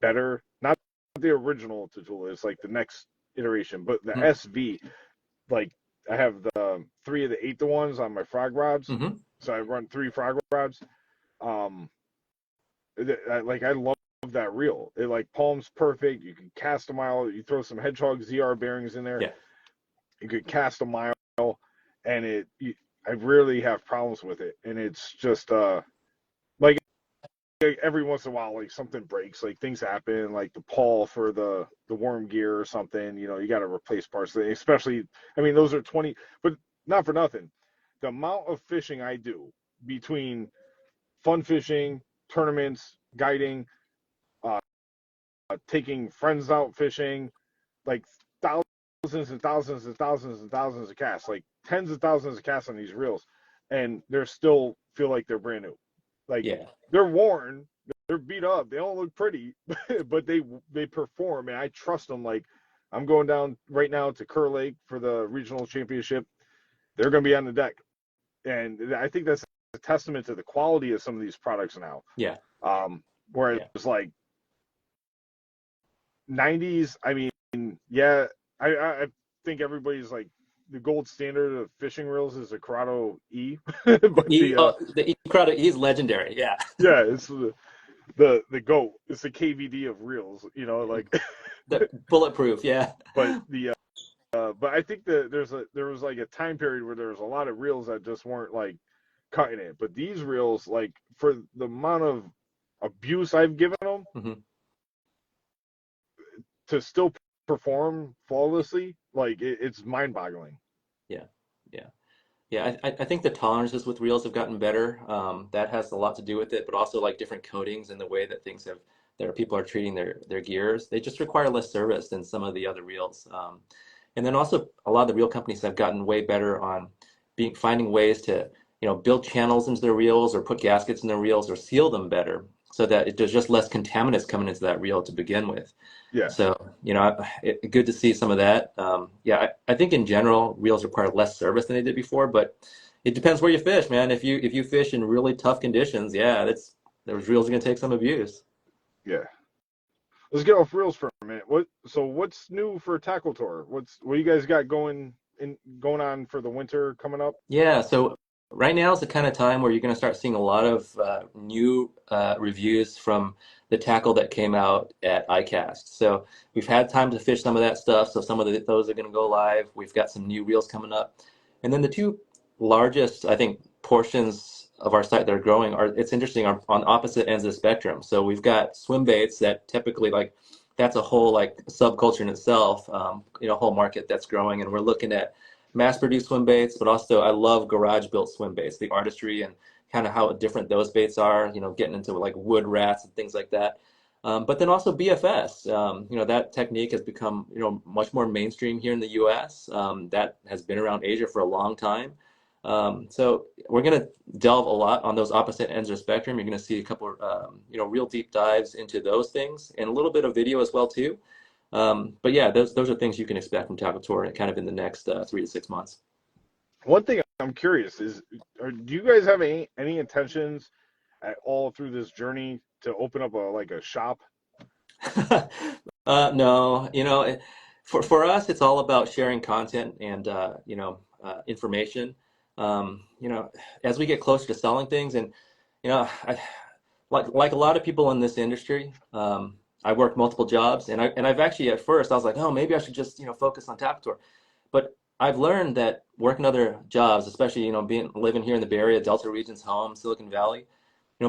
better. Not the original Tatula, it's like the next iteration, but the SV, like I have the 3 of the 8-to-1s on my frog rods. Mm-hmm. So I run 3 frog rods. I love that reel. It like palms perfect. You can cast a mile. You throw some Hedgehog ZR bearings in there. Yeah. You could cast a mile, and I rarely have problems with it. And it's just like every once in a while, like something breaks, like things happen, like the pawl for the worm gear or something. You got to replace parts. Especially, I mean, those are 20, but not for nothing. The amount of fishing I do between fun fishing, tournaments, guiding, taking friends out fishing, like thousands and thousands and thousands and thousands of casts, like tens of thousands of casts on these reels, and they're still feel like they're brand new. Like they're worn, they're beat up, they don't look pretty, but they perform, and I trust them. Like I'm going down right now to Kerr Lake for the regional championship. They're going to be on the deck, and I think that's a testament to the quality of some of these products now. Yeah. Where it's like 90s. I mean, yeah, I think everybody's like the gold standard of fishing reels is a Corrado E. But the E Corrado E is legendary. Yeah. Yeah, it's the GOAT. It's the KVD of reels. Like the bulletproof. Yeah. But but I think that there was like a time period where there was a lot of reels that just weren't like cutting it. But these reels, like for the amount of abuse I've given them Mm-hmm. to still perform flawlessly, like it's mind-boggling. Yeah, yeah. Yeah, I think the tolerances with reels have gotten better. That has a lot to do with it, but also like different coatings and the way that things have, that people are treating their gears. They just require less service than some of the other reels. And then also a lot of the reel companies have gotten way better on finding ways to, build channels into their reels or put gaskets in their reels or seal them better so that there's just less contaminants coming into that reel to begin with. Yeah. So, good to see some of that. Yeah, I think in general, reels require less service than they did before, but it depends where you fish, man. If you fish in really tough conditions, yeah, those reels are gonna take some abuse. Yeah. Let's get off reels for a minute. What's new for Tackle Tour? What you guys got going on for the winter coming up? Yeah, so right now is the kind of time where you're going to start seeing a lot of new reviews from the tackle that came out at ICAST. So we've had time to fish some of that stuff, so some of those are going to go live. We've got some new reels coming up. And then the two largest, I think, portions of our site that are growing it's interesting, are on opposite ends of the spectrum. So we've got swim baits that typically, like, that's a whole like subculture in itself, whole market that's growing, and we're looking at mass-produced swim baits, but also I love garage-built swim baits, the artistry and kind of how different those baits are, getting into like wood rats and things like that. But then also BFS, that technique has become, much more mainstream here in the US. That has been around Asia for a long time. So we're going to delve a lot on those opposite ends of the spectrum. You're going to see a couple, real deep dives into those things and a little bit of video as well too. But yeah, those are things you can expect from Tackle Tour kind of in the next 3 to 6 months. One thing I'm curious is, do you guys have any intentions at all through this journey to open up a shop? No, for us, it's all about sharing content and information. As we get closer to selling things, and like a lot of people in this industry, I work multiple jobs, and I've actually at first I was like, oh, maybe I should just focus on Tackle Tour, but I've learned that working other jobs, especially living here in the Bay Area, Delta region's home, Silicon Valley,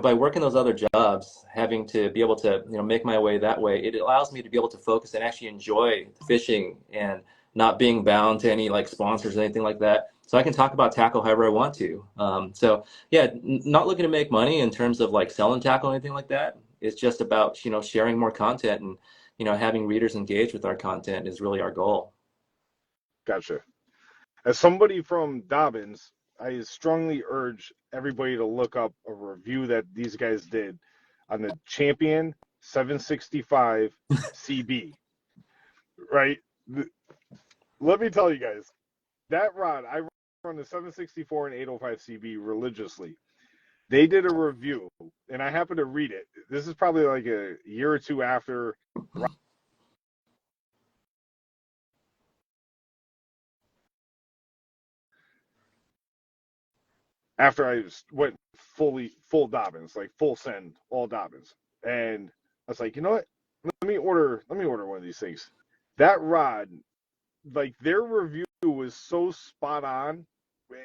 by working those other jobs, having to be able to, make my way that way, it allows me to be able to focus and actually enjoy fishing and not being bound to any like sponsors or anything like that. So I can talk about tackle however I want to. So yeah, not looking to make money in terms of like selling tackle or anything like that. It's just about, sharing more content and, having readers engage with our content is really our goal. Gotcha. As somebody from Dobbins, I strongly urge everybody to look up a review that these guys did on the Champion 765 CB. Right? Let me tell you guys, that rod, I run the 764 and 805 CB religiously. They did a review, and I happened to read it. This is probably like a year or two after I went full Dobbins, like full send, all Dobbins. And I was like, you know what? Let me order one of these things. That rod, like their review was so spot on.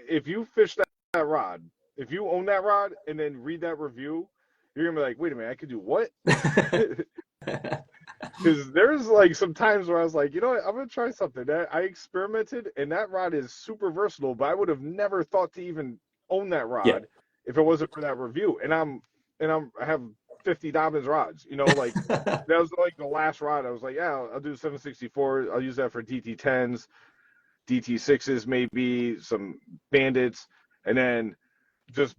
If you fish that rod, if you own that rod and then read that review, you're gonna be like, wait a minute, I could do what? Because there's like some times where I was like, you know what, I'm gonna try something. I experimented, and that rod is super versatile, but I would have never thought to even own that rod Yeah. if it wasn't for that review. And I have 50 Dobbins rods, like that was like the last rod. I was like, yeah, I'll do 764. I'll use that for DT10s, DT6s, maybe some bandits, and then just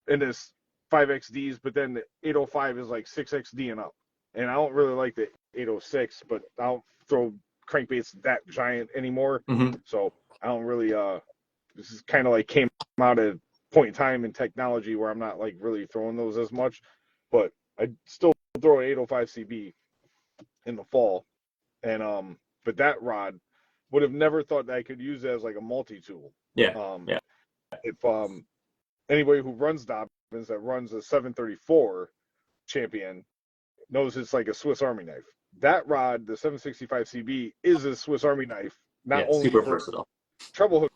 in this 5XDs, but then the 805 is like 6XD and up. And I don't really like the 806, but I don't throw crankbaits that giant anymore. Mm-hmm. So I don't really, this is kind of like came out at a point in time in technology where I'm not like really throwing those as much, but I still throw an 805 CB in the fall. And, but that rod would have never thought that I could use it as like a multi-tool. Yeah. Yeah. If, anybody who runs Dobbins that runs a 734 Champion knows it's like a Swiss Army knife. That rod, the 765 CB, is a Swiss Army knife, not only Super for versatile. treble hook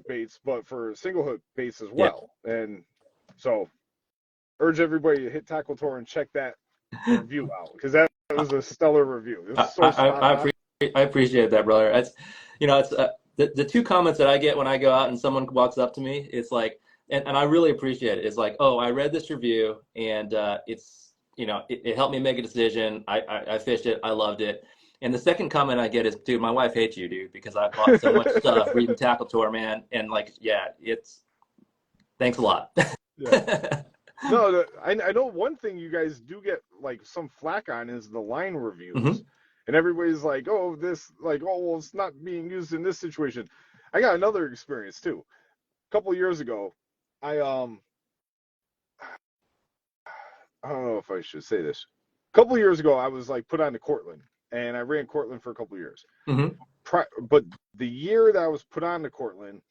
baits, but for single hook baits as well. Yeah. And so urge everybody to hit Tackle Tour and check that review out, because that was a stellar review. It was so spot on. I appreciate that, brother. It's, it's the two comments that I get when I go out and someone walks up to me. It's like, and I really appreciate it. It's like, oh, I read this review and it's, it helped me make a decision. I fished it. I loved it. And the second comment I get is, dude, my wife hates you, dude, because I bought so much stuff reading Tackle Tour, man. And like, yeah, thanks a lot. Yeah. No, I know one thing you guys do get like some flack on is the line reviews. Mm-hmm. And everybody's like, oh, well, it's not being used in this situation. I got another experience too. A couple of years ago, I don't know if I should say this. A couple of years ago, I was like put on to Cortland, and I ran Cortland for a couple of years. Mm-hmm. But the year that I was put on to Cortland,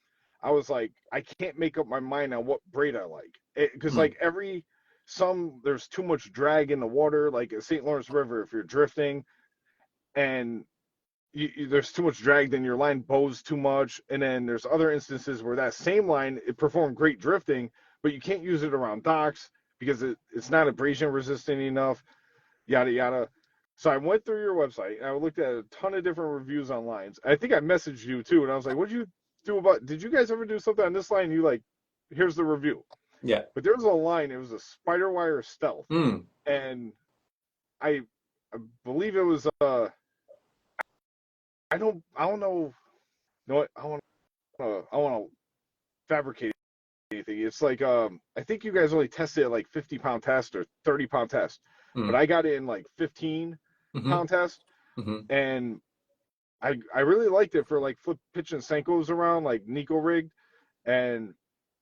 I was like, I can't make up my mind on what braid I like. Because like there's too much drag in the water, like at St. Lawrence River, if you're drifting, and there's too much drag, then your line bows too much. And then there's other instances where that same line, it performed great drifting, but you can't use it around docks because it's not abrasion resistant enough, yada, yada. So I went through your website and I looked at a ton of different reviews on lines. I think I messaged you too. And I was like, what'd you do did you guys ever do something on this line? You like, here's the review. Yeah. But there was a line, it was a spider wire stealth. And I believe it was, I don't know. You know what? I want to fabricate anything. It's like I think you guys only tested at like 50-pound test or 30-pound test, but I got it in like 15-pound test, and I really liked it for like flip, pitch, and Senkos around like Nico rigged, and I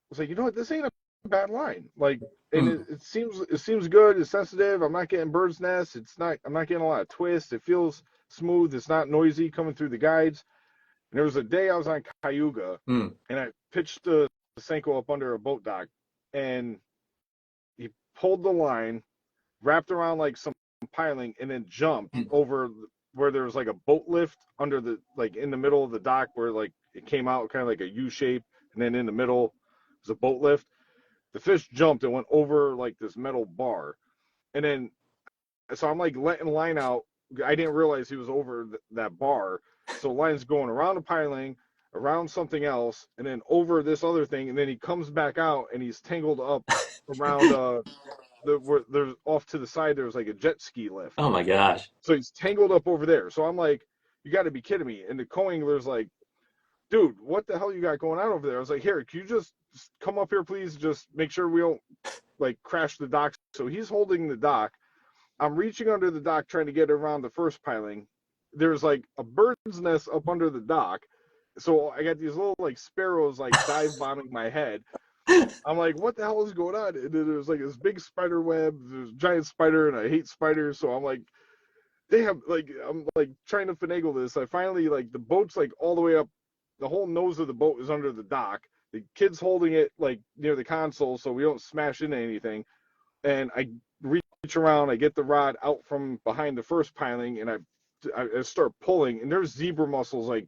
was like, you know what? This ain't a bad line. Like, and it seems good. It's sensitive. I'm not getting bird's nest. I'm not getting a lot of twist. It feels smooth. It's not noisy coming through the guides. And there was a day I was on Cayuga, and I pitched the Senko up under a boat dock, and he pulled the line, wrapped around like some piling, and then jumped over where there was like a boat lift under the, like in the middle of the dock where like it came out kind of like a U shape, and then in the middle was a boat lift. The fish jumped and went over like this metal bar, and then so I'm like letting line out. I didn't realize he was over that bar. So line's going around the piling, around something else, and then over this other thing, and then he comes back out and he's tangled up around where there's off to the side there was like a jet ski lift. Oh my gosh. So he's tangled up over there. So I'm like, you got to be kidding me. And the co-angler's like, dude, what the hell you got going on over there? I was like, here, can you just come up here, please? Just make sure we don't like crash the dock. So he's holding the dock. I'm reaching under the dock trying to get around the first piling. There's like a bird's nest up under the dock. So I got these little like sparrows like dive bombing my head. I'm like, what the hell is going on? And then there's like this big spider web. There's a giant spider, and I hate spiders. So I'm like, damn, like I'm like trying to finagle this. I finally like the boat's like all the way up. The whole nose of the boat is under the dock. The kid's holding it like near the console so we don't smash into anything. And I reach around, I get the rod out from behind the first piling, and I start pulling, and there's zebra mussels like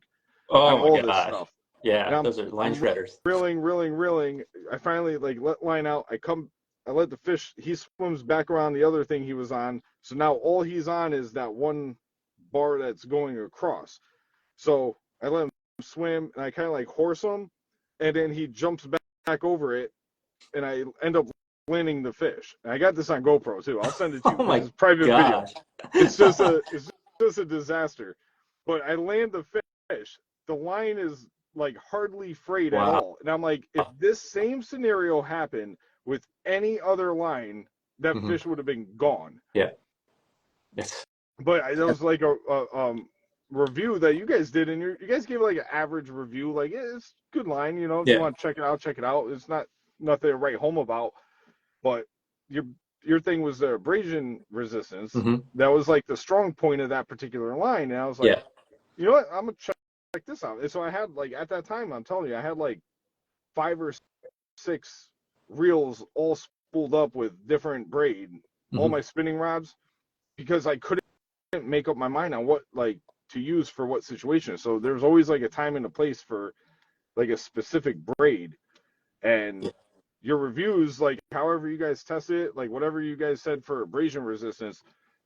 on all this stuff. Yeah, those are line shredders. Reeling. I finally like let line out. I let the fish, he swims back around the other thing he was on. So now all he's on is that one bar that's going across. So I let him swim, and I kind of like horse him, and then he jumps back over it, and I end up landing the fish. And I got this on GoPro too. I'll send it to you. It's a private video. It's just a disaster. But I land the fish. The line is like hardly frayed at all. And I'm like, if this same scenario happened with any other line, that fish would have been gone. Yeah. Yes. But that was like a review that you guys did, and you guys gave like an average review. Like, it's a good line, you know. If you want to check it out. It's not nothing to write home about. But your thing was the abrasion resistance. That was like the strong point of that particular line. And I was like, you know what? I'm gonna check this out. And so I had like at that time, I'm telling you, I had like 5 or 6 reels all spooled up with different braid, all my spinning rods, because I couldn't make up my mind on what like to use for what situation. So there's always like a time and a place for like a specific braid. And your reviews, like how however you guys tested it, like whatever you guys said for abrasion resistance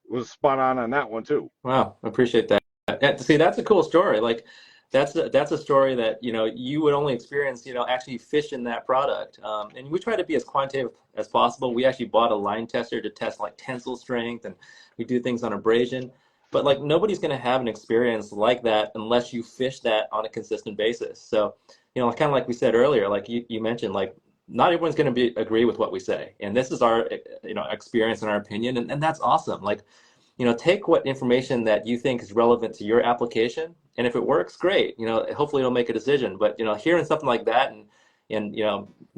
was spot on that one too. Wow, I appreciate that. See, that's a cool story. Like, that's a story that you would only experience actually fishing that product. And we try to be as quantitative as possible. We actually bought a line tester to test like tensile strength, and we do things on abrasion. But like nobody's going to have an experience like that unless you fish that on a consistent basis. So, kind of like we said earlier, like you mentioned, like not everyone's going to agree with what we say, and this is our experience and our opinion, and that's awesome. Like, take what information that you think is relevant to your application, and if it works, great. Hopefully it'll make a decision. But hearing something like that and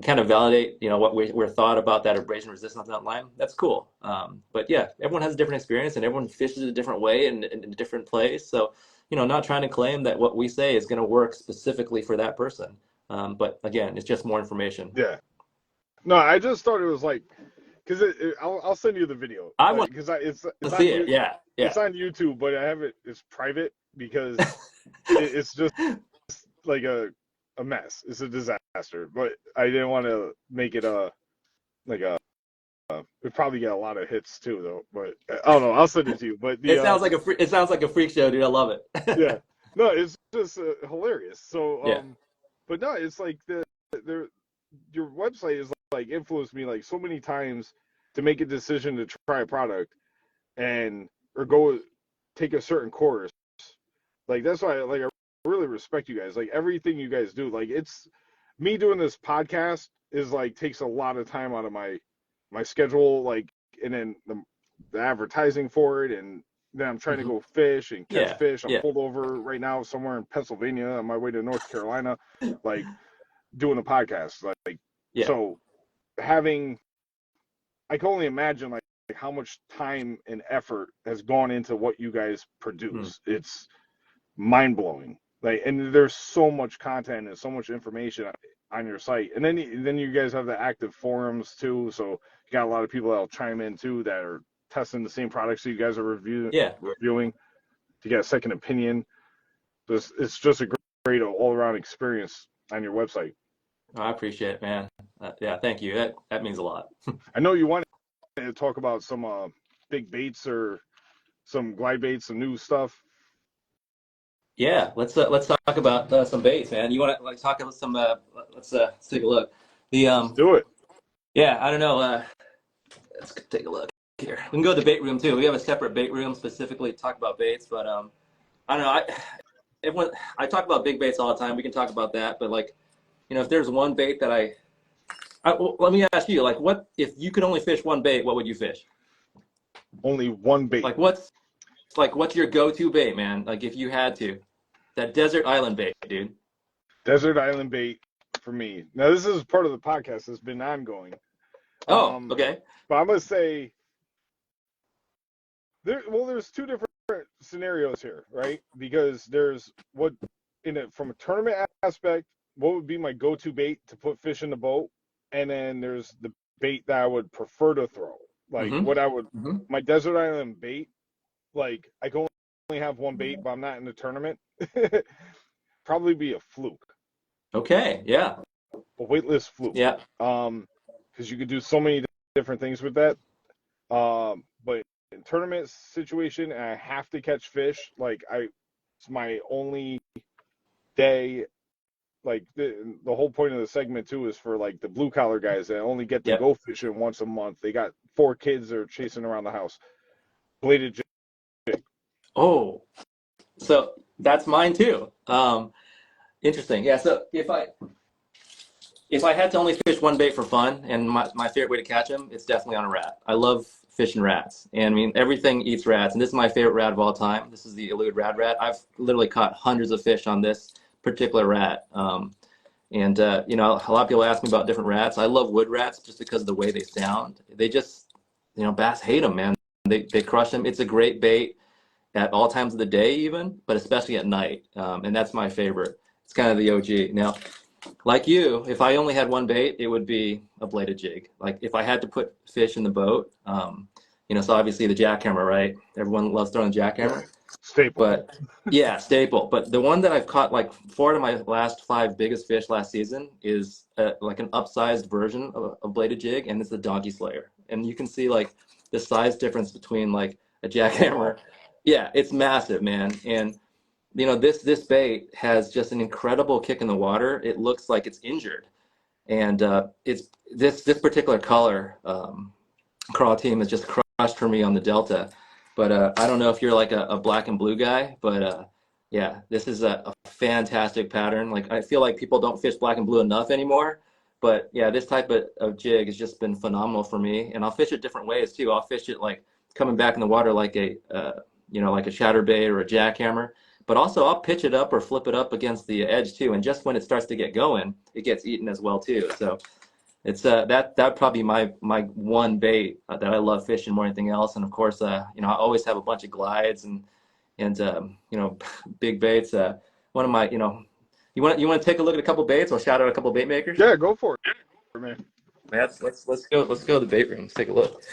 kind of validate what we're thought about that abrasion resistance online, that's cool. But yeah, everyone has a different experience, and everyone fishes a different way and in a different place. So not trying to claim that what we say is going to work specifically for that person. But again, it's just more information. Yeah. No, I just thought it was like, because I'll send you the video. I want because to see it. Yeah. It's on YouTube, but I have it. It's private because it's just like a mess. It's a disaster. But I didn't want to make it it probably get a lot of hits too, though. But I don't know. I'll send it to you. But it sounds like a freak show, dude. I love it. Yeah. No, it's just hilarious. So yeah. But no, it's like your website is like influenced me like so many times to make a decision to try a product or go take a certain course. Like that's why I really respect you guys. Like everything you guys do, like it's me doing this podcast is like takes a lot of time out of my schedule, like, and then the advertising for it, and then I'm trying to go fish and catch fish. I'm pulled over right now somewhere in Pennsylvania on my way to North Carolina, like doing a podcast. Like so I can only imagine like how much time and effort has gone into what you guys produce. It's mind blowing. Like, and there's so much content and so much information on your site. And then you guys have the active forums too. So you got a lot of people that'll chime in too that are testing the same products that you guys are reviewing to get a second opinion. It's just a great all around experience on your website. I appreciate it, man. Yeah, thank you. That means a lot. I know you wanted to talk about some big baits or some glide baits, some new stuff. Yeah, let's talk about some baits, man. You want to talk about some? Let's take a look. Let's do it. Yeah, I don't know. Let's take a look here. We can go to the bait room too. We have a separate bait room specifically to talk about baits. But I don't know. I talk about big baits all the time. We can talk about that. But like, if there's one bait that well, let me ask you, like, what if you could only fish one bait? What would you fish? Only one bait. Like what's your go-to bait, man? Like if you had to, that desert island bait, dude. Desert island bait for me. Now this is part of the podcast that's been ongoing. Oh, okay. But I'm gonna say there's two different scenarios here, right? Because there's from a tournament aspect, what would be my go-to bait to put fish in the boat, and then there's the bait that I would prefer to throw. Like what I would my desert island bait. Like I can only have one bait, but I'm not in the tournament. Probably be a fluke. Okay, yeah. A weightless fluke. Yeah. Because you could do so many different things with that. But in tournament situation, and I have to catch fish. Like it's my only day. Like the whole point of the segment too is for like the blue collar guys that only get to go fishing once a month. They got 4 kids that are chasing around the house. Bladed jig. Oh, so that's mine too. Interesting. Yeah. So if I had to only fish one bait for fun, and my favorite way to catch them, it's definitely on a rat. I love fishing rats, and I mean everything eats rats, and this is my favorite rat of all time. This is the elude rat. I've literally caught hundreds of fish on this particular rat. And a lot of people ask me about different rats. I love wood rats just because of the way they sound. They just, bass hate them, man. They crush them. It's a great bait at all times of the day even, but especially at night. And that's my favorite. It's kind of the OG. Now, like you, if I only had one bait, it would be a bladed jig. Like if I had to put fish in the boat, so obviously the jackhammer, right? Everyone loves throwing the jackhammer. Staple. But yeah, staple. But the one that I've caught, like 4 of my last 5 biggest fish last season, is like an upsized version of a bladed jig, and it's the Donkey Slayer. And you can see like the size difference between like a jackhammer. Yeah, it's massive, man. And you know, this bait has just an incredible kick in the water. It looks like it's injured, and it's this particular color. Crawl team has just crushed for me on the Delta. But I don't know if you're like a black and blue guy, but yeah, this is a fantastic pattern. Like I feel like people don't fish black and blue enough anymore. But yeah, this type of jig has just been phenomenal for me. And I'll fish it different ways too. I'll fish it like coming back in the water like a you know, like a chatterbait or a jackhammer. But also I'll pitch it up or flip it up against the edge too. And just when it starts to get going, it gets eaten as well too. So it's that probably my one bait that I love fishing more than anything else. And of course, you know, I always have a bunch of glides and you know, big baits. One of my, you know, you want to take a look at a couple baits? I'll shout out a couple bait makers. Yeah, go for it, man. Let's go to the bait room. Let's take a look.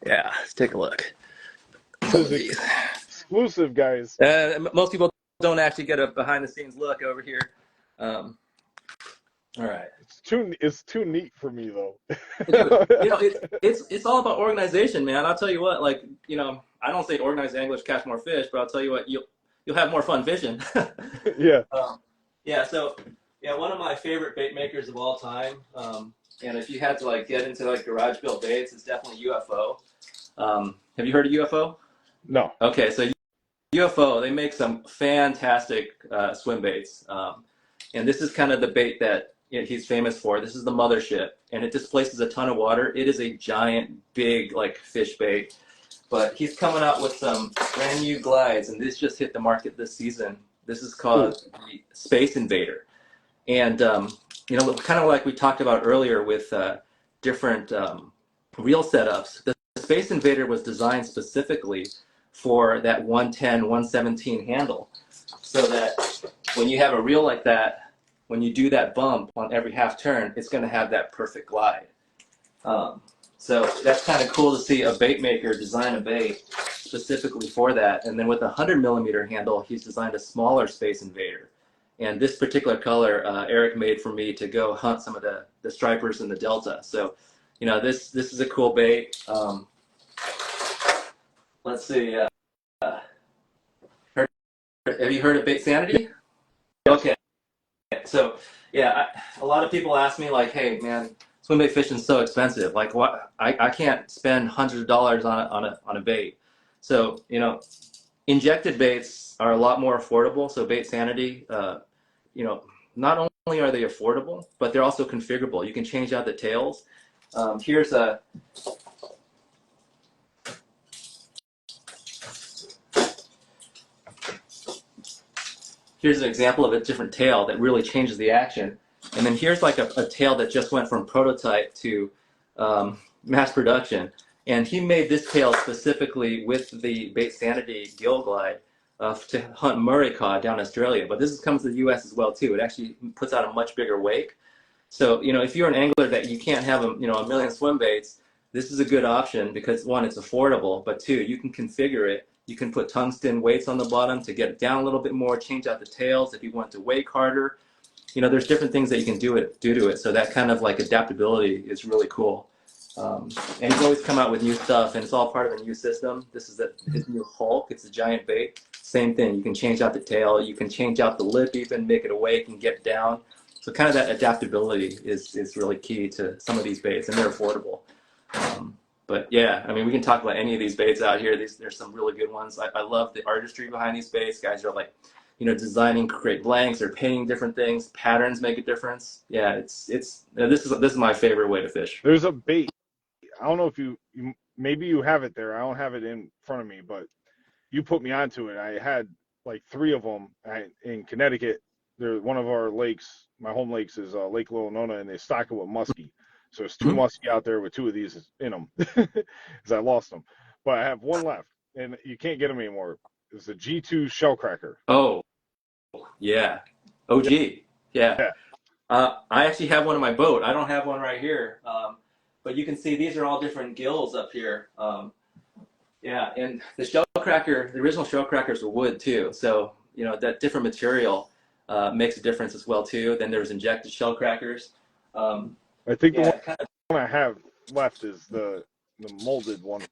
Yeah, let's take a look. Some of these. Exclusive, guys. Most people don't actually get a behind the scenes look over here. All right. It's too neat for me though. You know, it's all about organization, man. I'll tell you what, like, you know, I don't say organized anglers catch more fish, but I'll tell you what, you'll have more fun fishing. Yeah. Yeah. So yeah, one of my favorite bait makers of all time. And if you had to like get into like garage built baits, it's definitely UFO. Have you heard of UFO? No. Okay, so UFO, they make some fantastic swim baits. And this is kind of the bait that he's famous for. This is the mothership, and it displaces a ton of water. It is a giant, big, like fish bait. But he's coming out with some brand new glides, and this just hit the market this season. This is called the Space Invader. And, you know, kind of like we talked about earlier with different reel setups, the Space Invader was designed specifically for that 110, 117 handle, so that when you have a reel like that, when you do that bump on every half turn, it's going to have that perfect glide. So that's kind of cool to see a bait maker design a bait specifically for that. And then with a 100 millimeter handle, he's designed a smaller Space Invader. And this particular color, Eric made for me to go hunt some of the stripers in the Delta. So, you know, this is a cool bait. Let's see. Have you heard of Bait Sanity? Okay. So yeah, a lot of people ask me like, hey man, swim bait fishing is so expensive. Like what? I can't spend hundreds of dollars on a bait. So, you know, injected baits are a lot more affordable. So Bait Sanity, you know, not only are they affordable, but they're also configurable. You can change out the tails. Here's an example of a different tail that really changes the action. And then here's like a tail that just went from prototype to mass production. And he made this tail specifically with the Bait Sanity gill glide to hunt Murray cod down in Australia. But this comes to the US as well too. It actually puts out a much bigger wake. So, you know, if you're an angler that you can't have a million swim baits, this is a good option because one, it's affordable, but two, you can configure it. You can put tungsten weights on the bottom to get it down a little bit more, change out the tails if you want to wake harder. You know, there's different things that you can do to it. So that kind of like adaptability is really cool. And he's always come out with new stuff, and it's all part of a new system. This is his new Hulk. It's a giant bait. Same thing. You can change out the tail. You can change out the lip even, make it awake and get down. So kind of that adaptability is really key to some of these baits, and they're affordable. But yeah, I mean, we can talk about any of these baits out here. There's some really good ones. I love the artistry behind these baits. Guys are like, you know, designing great blanks or painting different things. Patterns make a difference. Yeah, this is my favorite way to fish. There's a bait. I don't know if you maybe you have it there. I don't have it in front of me, but you put me onto it. I had like 3 of them in Connecticut. They're one of our lakes. My home lakes is Lake Lilonona, and they stock it with muskie. So it's 2 muskie out there with 2 of these in them, because I lost them. But I have 1 left, and you can't get them anymore. It's a G2 shell cracker. Oh, yeah. OG. Yeah. I actually have one in my boat. I don't have one right here. But you can see these are all different gills up here. Yeah, and the shell cracker, the original shell crackers were wood too. So, that different material makes a difference as well too. Then there's injected shell crackers. Um, I think the yeah, kind of, one I have left is the molded one.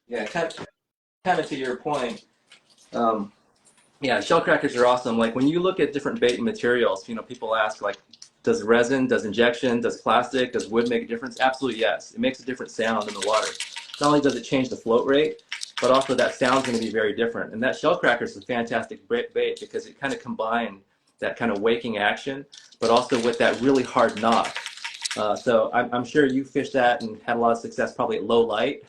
yeah, kind of to your point. Um, Yeah, shell crackers are awesome. Like when you look at different bait materials, people ask like, does resin, does injection, does plastic, does wood make a difference? Absolutely yes. It makes a different sound in the water. Not only does it change the float rate, but also that sound's going to be very different. And that shell cracker is a fantastic bait because it kind of combined that kind of waking action, but also with that really hard knock. So I'm sure you fished that and had a lot of success probably at low light.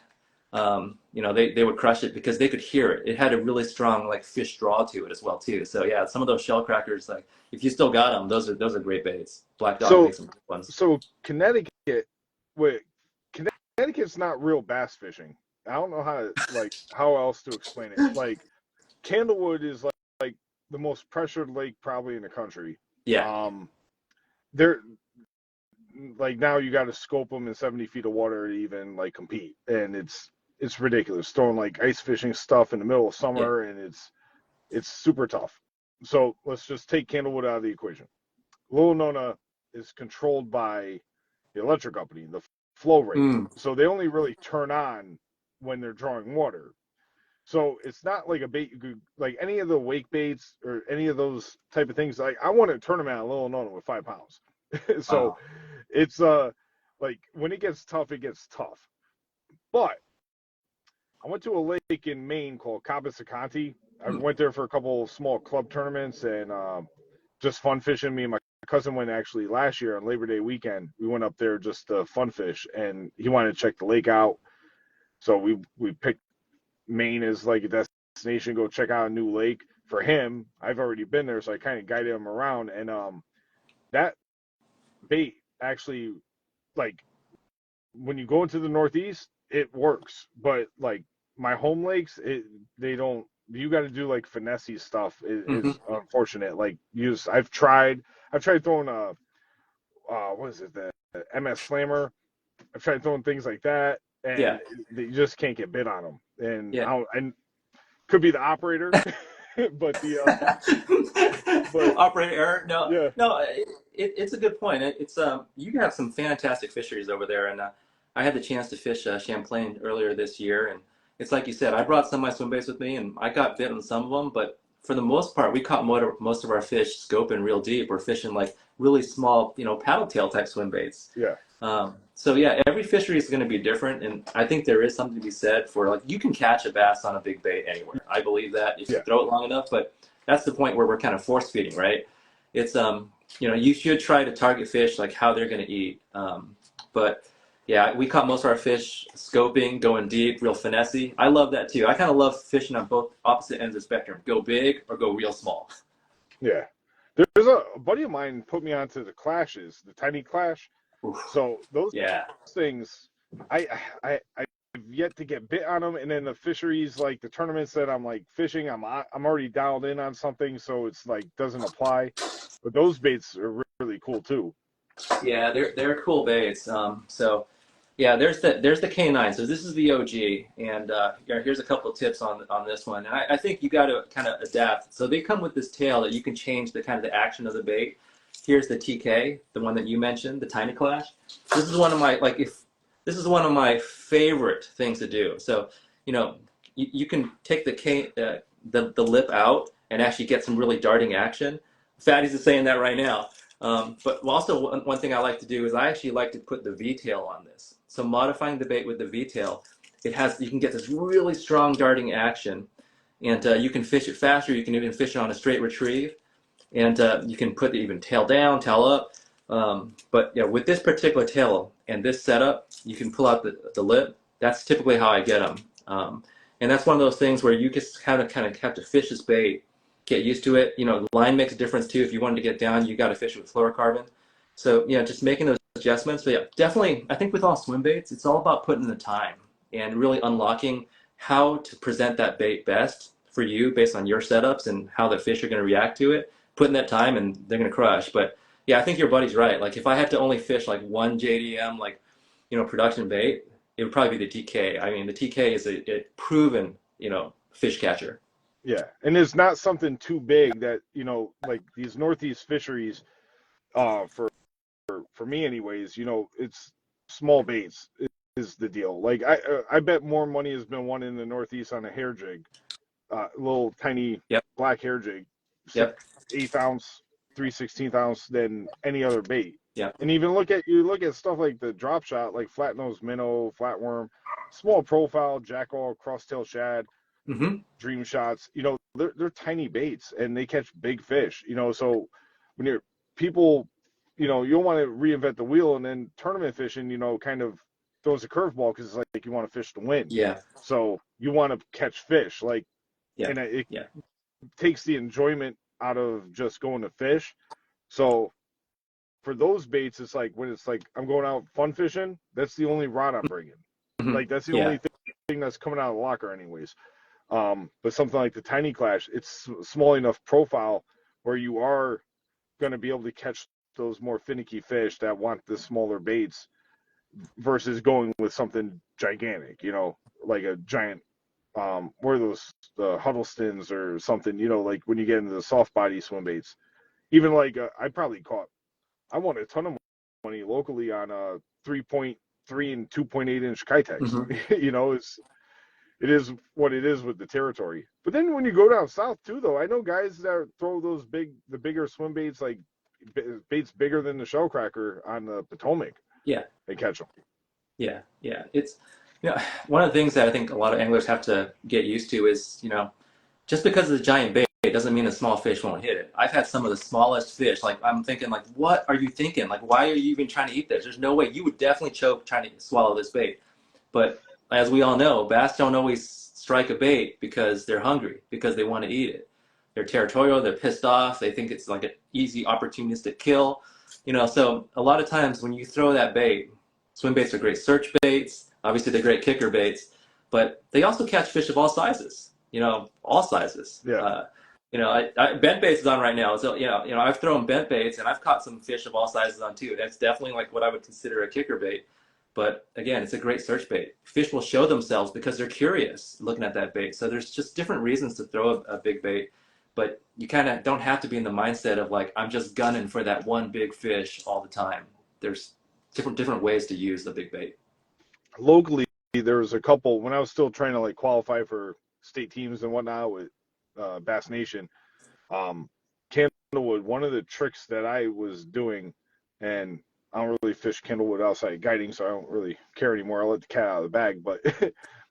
They would crush it because they could hear it. It had a really strong like fish draw to it as well too. So yeah, some of those shell crackers, like if you still got them, those are great baits. Black Dog So makes some good ones. so Connecticut, wait, Connecticut's not real bass fishing. I don't know how else to explain it. Like Candlewood is like the most pressured lake probably in the country. Yeah, They're like now you got to scope them in 70 feet of water to even like compete, and it's ridiculous. Throwing like ice fishing stuff in the middle of yeah. summer, and it's super tough. So let's just take Candlewood out of the equation. Little Nona is controlled by the electric company, the flow rate. Mm. So they only really turn on when they're drawing water. So it's not like a bait you could like any of the wake baits or any of those type of things. Like I won a tournament at Little Nona with 5 pounds. So Wow. it's like when it gets tough, it gets tough. But I went to a lake in Maine called Cabasacante. I Hmm. went there for a couple of small club tournaments and just fun fishing. Me and my cousin went actually last year on Labor Day weekend. We went up there just to fun fish, and he wanted to check the lake out. So we picked Maine as like a destination, go check out a new lake. For him, I've already been there, so I kind of guided him around. And that bait actually, like when you go into the Northeast, it works. But like my home lakes, they don't. You got to do like finesse stuff. Hmm. Is unfortunate. Like I've tried throwing what is it, the MS Slammer. I've tried throwing things like that, Yeah, and you just can't get bit on them. And yeah. and could be the operator, but but Operator error. No, yeah, no. It's a good point. It's you have some fantastic fisheries over there, and I had the chance to fish Champlain earlier this year, and it's like you said. I brought some of my swim baits with me, and I got bit on some of them, but for the most part, we caught most of our fish scoping real deep. We're fishing like really small, paddle tail type swim baits. yeah, So yeah, every fishery is going to be different, and I think there is something to be said for like you can catch a bass on a big bait anywhere. I believe that if you yeah. throw it long enough, but that's the point where we're kind of force feeding, right? It's you should try to target fish like how they're going to eat. But yeah, we caught most of our fish scoping, going deep, real finessey. I love that too. I kind of love fishing on both opposite ends of the spectrum. Go big or go real small. Yeah. There's a buddy of mine put me onto the clashes, the tiny clash. Oof. So those Yeah. things, I've yet to get bit on them. And then the fisheries, like the tournaments that I'm like fishing, I'm already dialed in on something, so it's like doesn't apply. But those baits are really cool too. Yeah, they're cool baits. So yeah, there's the K9. So this is the OG, and here's a couple of tips on this one. And I think you got to kind of adapt. So they come with this tail that you can change the kind of the action of the bait. Here's the TK, the one that you mentioned, the Tiny Clash. This is one of my this is one of my favorite things to do. So you can take the lip out and actually get some really darting action. Fatty's is saying that right now. But also one thing I like to do is I actually like to put the V-tail on this. So modifying the bait with the V-tail, you can get this really strong darting action, and you can fish it faster. You can even fish it on a straight retrieve, and you can put it even tail down, tail up. But yeah, with this particular tail and this setup, you can pull out the lip. That's typically how I get them. And that's one of those things where you just kind of have to fish this bait, get used to it. The line makes a difference too. If you wanted to get down, you got to fish with fluorocarbon. So just making those adjustments. But yeah, definitely, I think with all swim baits, it's all about putting in the time and really unlocking how to present that bait best for you based on your setups and how the fish are going to react to it. Put in that time and they're going to crush. But yeah, I think your buddy's right. Like if I had to only fish like one JDM, like production bait, it would probably be the TK. I mean, the TK is a proven, fish catcher. Yeah, and it's not something too big that like these northeast fisheries. For me, anyways, it's small baits is the deal. Like I bet more money has been won in the northeast on a hair jig, little tiny Yep. black hair jig, Yep. 1/8 ounce, 3/16 ounce than any other bait. Yep. And even look at stuff like the drop shot, like flat nose minnow, flatworm, small profile, jackall, crosstail shad, Mm-hmm. dream shots. They're tiny baits and they catch big fish. So when you're people, you don't want to reinvent the wheel, and then tournament fishing, kind of throws a curveball because it's like you want to fish to win. Yeah. So you want to catch fish, like, Yeah. and it Yeah. takes the enjoyment out of just going to fish. So for those baits, it's like when it's like I'm going out fun fishing, that's the only rod I'm bringing. Mm-hmm. Like that's the Yeah. only thing that's coming out of the locker, anyways. But something like the Tiny Clash, it's small enough profile where you are going to be able to catch those more finicky fish that want the smaller baits versus going with something gigantic, like a giant, what are those, the Huddlestons or something, like when you get into the soft body swim baits. Even like I won a ton of money locally on 3.3 and 2.8 inch Kitex. Mm-hmm. It is what it is with the territory. But then when you go down south too, though, I know guys that throw the bigger swim baits, like baits bigger than the shellcracker on the Potomac. Yeah. They catch them. Yeah. Yeah. It's, one of the things that I think a lot of anglers have to get used to is, just because it's a giant bait doesn't mean a small fish won't hit it. I've had some of the smallest fish. Like I'm thinking, like, what are you thinking? Like, why are you even trying to eat this? There's no way. You would definitely choke trying to swallow this bait. But as we all know, bass don't always strike a bait because they're hungry, because they want to eat it. They're territorial. They're pissed off. They think it's like an easy, opportunistic kill. So a lot of times when you throw that bait, swim baits are great search baits. Obviously, they're great kicker baits, but they also catch fish of all sizes. All sizes. Yeah. Bent baits is on right now. So, I've thrown bent baits and I've caught some fish of all sizes on too. That's definitely like what I would consider a kicker bait. But again, it's a great search bait. Fish will show themselves because they're curious looking at that bait. So there's just different reasons to throw a big bait, but you kind of don't have to be in the mindset of like, I'm just gunning for that one big fish all the time. There's different ways to use the big bait. Locally, there was a couple when I was still trying to like qualify for state teams and whatnot with Bass Nation. Candlewood, one of the tricks that I was doing, and I don't really fish Candlewood outside guiding, so I don't really care anymore. I'll let the cat out of the bag, but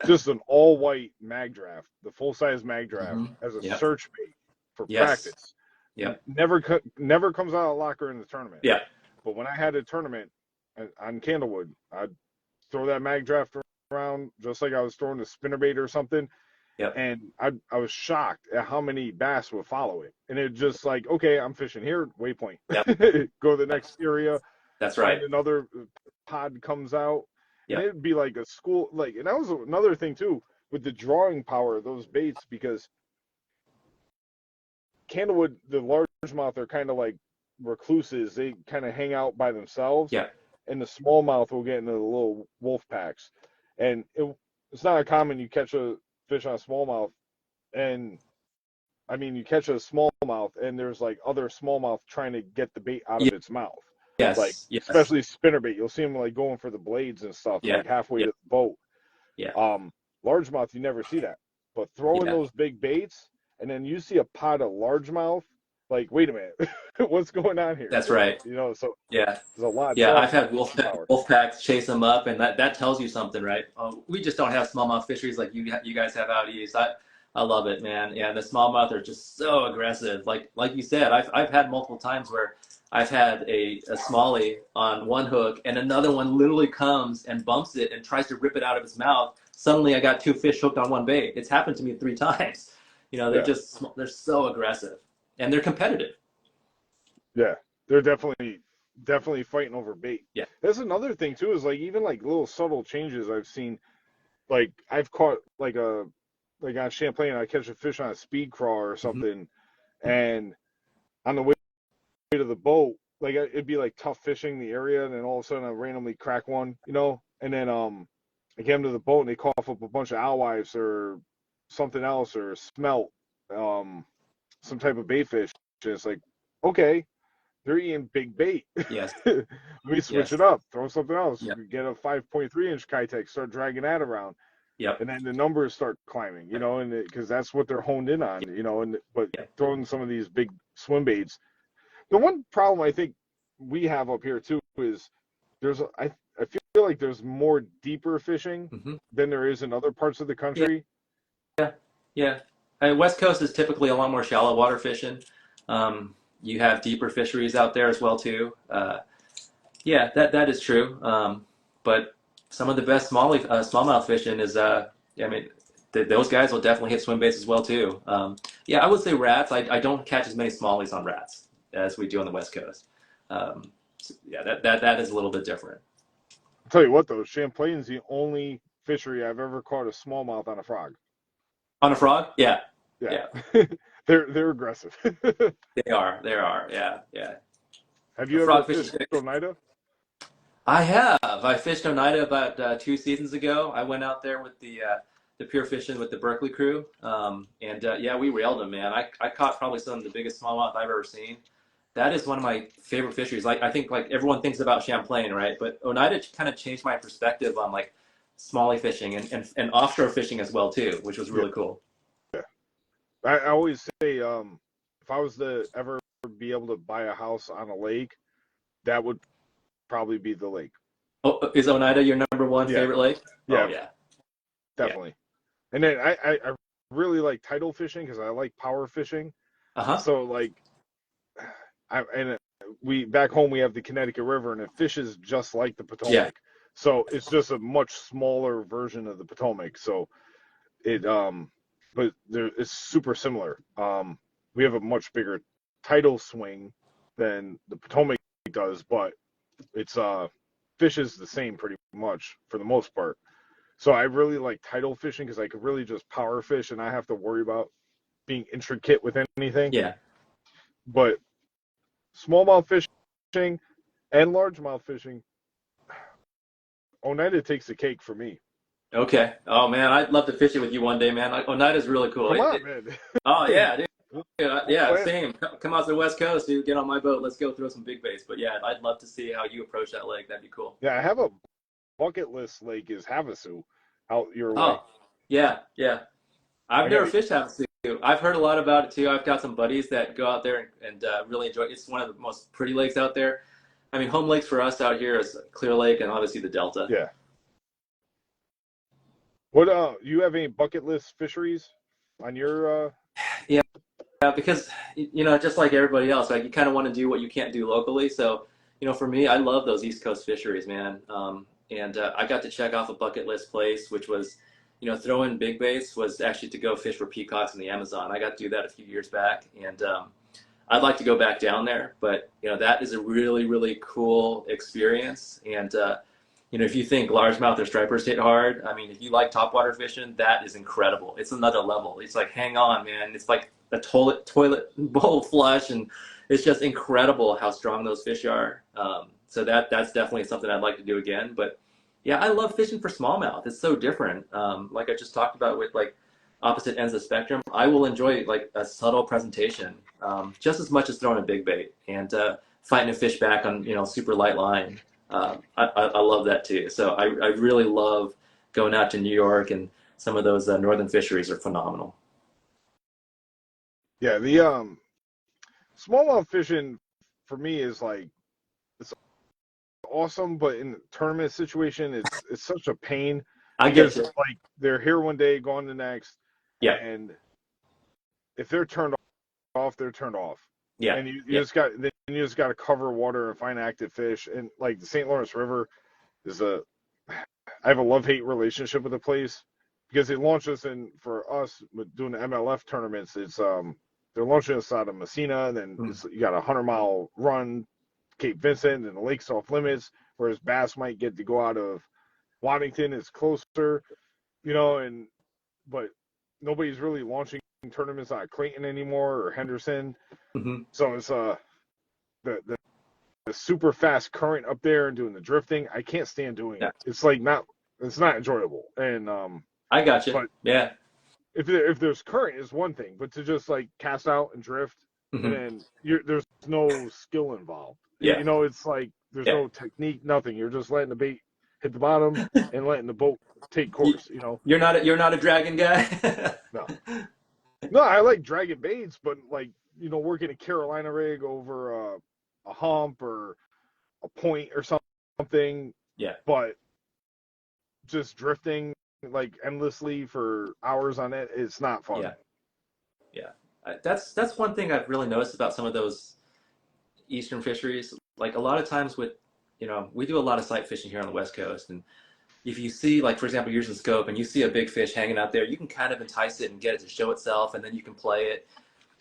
just an all white mag draft, the full size mag draft as a search bait for practice. Yep. Never comes out of the locker in the tournament. Yeah. But when I had a tournament on Candlewood, I'd throw that mag draft around just like I was throwing a spinnerbait or something. Yep. And I was shocked at how many bass would follow it. And it just like, okay, I'm fishing here, waypoint. Yep. Go to the next area. That's right. Another pod comes out. Yep. And it'd be like a school, like, and that was another thing too with the drawing power of those baits, because Candlewood, the largemouth are kind of like recluses. They kind of hang out by themselves. Yeah. And the smallmouth will get into the little wolf packs. And it's not uncommon you catch a fish on a smallmouth, and I mean you catch a smallmouth and there's like other smallmouth trying to get the bait out of its mouth. Yes. Like especially spinnerbait, you'll see them like going for the blades and stuff, like halfway to the boat. Yeah. Largemouth, you never see that. But throwing those big baits, and then you see a pot of largemouth, like, wait a minute, what's going on here? That's right. So there's a lot. Yeah, I've had wolf packs chase them up, and that tells you something, right? We just don't have smallmouth fisheries like you guys have out east. I love it, man. Yeah, the smallmouth are just so aggressive. Like you said, I've had multiple times where I've had a smallie on one hook, and another one literally comes and bumps it and tries to rip it out of its mouth. Suddenly, I got two fish hooked on one bait. It's happened to me 3 times. They're so aggressive, and they're competitive. Yeah, they're definitely fighting over bait. Yeah, that's another thing too. Is like even like little subtle changes I've seen. Like I've caught like on Champlain, I catch a fish on a speed crawl or something, and on the way to the boat, like it'd be like tough fishing the area, and then all of a sudden I randomly crack one, and then I get them to the boat and they cough up a bunch of alewives or something else or smelt, some type of bait fish. And it's like, okay, they're eating big bait. Yes. Let me switch Yes. it up, throw something else. Yep. Get a 5.3-inch Kitech, start dragging that around. Yep. And then the numbers start climbing, you know, and because that's what they're honed in on, you know. And but Yep. throwing some of these big swim baits. The one problem I think we have up here too is I feel like there's more deeper fishing than there is in other parts of the country. Yeah. Yeah. West Coast is typically a lot more shallow water fishing. You have deeper fisheries out there as well too. Yeah, that is true. But some of the best smallmouth fishing is, I mean, those guys will definitely hit swim baits as well too. Yeah, I would say rats. I don't catch as many smallies on rats as we do on the West Coast. Yeah, that is a little bit different. I'll tell you what though, Champlain's the only fishery I've ever caught a smallmouth on a frog. On a frog? Yeah. Yeah. Yeah. They're aggressive. They are. Yeah. Yeah. Have you ever fished Oneida? I have. I fished Oneida about 2 seasons ago. I went out there with the pure fishing with the Berkeley crew, and yeah, we railed them, man. I caught probably some of the biggest smallmouth I've ever seen. That is one of my favorite fisheries. Like I think like everyone thinks about Champlain, right? But Oneida kind of changed my perspective on like smallie fishing and offshore fishing as well too, which was really cool. Yeah. I always say if I was to ever be able to buy a house on a lake, that would probably be the lake. Oh, is Oneida your number one favorite lake? Yeah. Oh, yeah. Definitely. Yeah. And then I really like tidal fishing because I like power fishing. So like we back home we have the Connecticut River and it fishes just like the Potomac. Yeah. So it's just a much smaller version of the Potomac. So it but it's super similar. We have a much bigger tidal swing than the Potomac does, but it's fishes the same pretty much for the most part. So I really like tidal fishing because I could really just power fish and not have to worry about being intricate with anything. Yeah. But smallmouth fishing and largemouth fishing, Oneida takes the cake for me. Okay. Oh man, I'd love to fish it with you one day, man. Oneida's really cool. Come on, man. Oh yeah, dude. Yeah, same. Come out to the West Coast, dude. Get on my boat. Let's go throw some big baits. But yeah, I'd love to see how you approach that lake. That'd be cool. Yeah, I have a bucket list lake is Havasu out your way. Oh, yeah. I've never fished Havasu. I've heard a lot about it too. I've got some buddies that go out there and really enjoy it. It's one of the most pretty lakes out there. I mean, home lakes for us out here is Clear Lake and obviously the Delta. Yeah. What you have any bucket list fisheries on your Yeah, because just like everybody else, like you kind of want to do what you can't do locally. So, for me, I love those East Coast fisheries, man. And I got to check off a bucket list place, which was, throwing big baits was actually to go fish for peacocks in the Amazon. I got to do that a few years back, and I'd like to go back down there. But that is a really, really cool experience. And if you think largemouth or stripers hit hard, I mean, if you like topwater fishing, that is incredible. It's another level. It's like, hang on, man. It's like a toilet bowl flush, and it's just incredible how strong those fish are. So that's definitely something I'd like to do again. But yeah, I love fishing for smallmouth. It's so different. Like I just talked about with like opposite ends of the spectrum, I will enjoy like a subtle presentation just as much as throwing a big bait and fighting a fish back on super light line. I love that too. So I really love going out to New York, and some of those northern fisheries are phenomenal. Yeah, the smallmouth fishing for me is like it's awesome, but in the tournament situation, it's such a pain. I get you. Like they're here one day, gone the next. Yeah. And if they're turned off, they're turned off. Yeah. And you just got to cover water and find active fish. And like the St. Lawrence River I have a love-hate relationship with the place because it launches in for us with doing the MLF tournaments. It's they're launching us out of Messina, and then you got a 100-mile run, Cape Vincent, and the lake's off limits. Whereas bass might get to go out of Waddington, it's closer, but nobody's really launching tournaments out of Clayton anymore or Henderson. Mm-hmm. So it's the super fast current up there and doing the drifting. I can't stand doing it. It's like It's not enjoyable. And I got you. but Yeah. if there's current is one thing, but to just like cast out and drift, and Hmm. then there's no skill involved. Yeah. It's like there's Yeah. no technique, nothing. You're just letting the bait hit the bottom and letting the boat take You- course. You're not a dragon guy. No, no, I like dragging baits, but like working a Carolina rig over a hump or a point or something, Yeah. but just drifting like endlessly for hours on it, it's not fun. Yeah. Yeah. That's one thing I've really noticed about some of those eastern fisheries. Like a lot of times with, we do a lot of sight fishing here on the West Coast, and if you see, like for example, you're using scope and you see a big fish hanging out there, you can kind of entice it and get it to show itself, and then you can play it.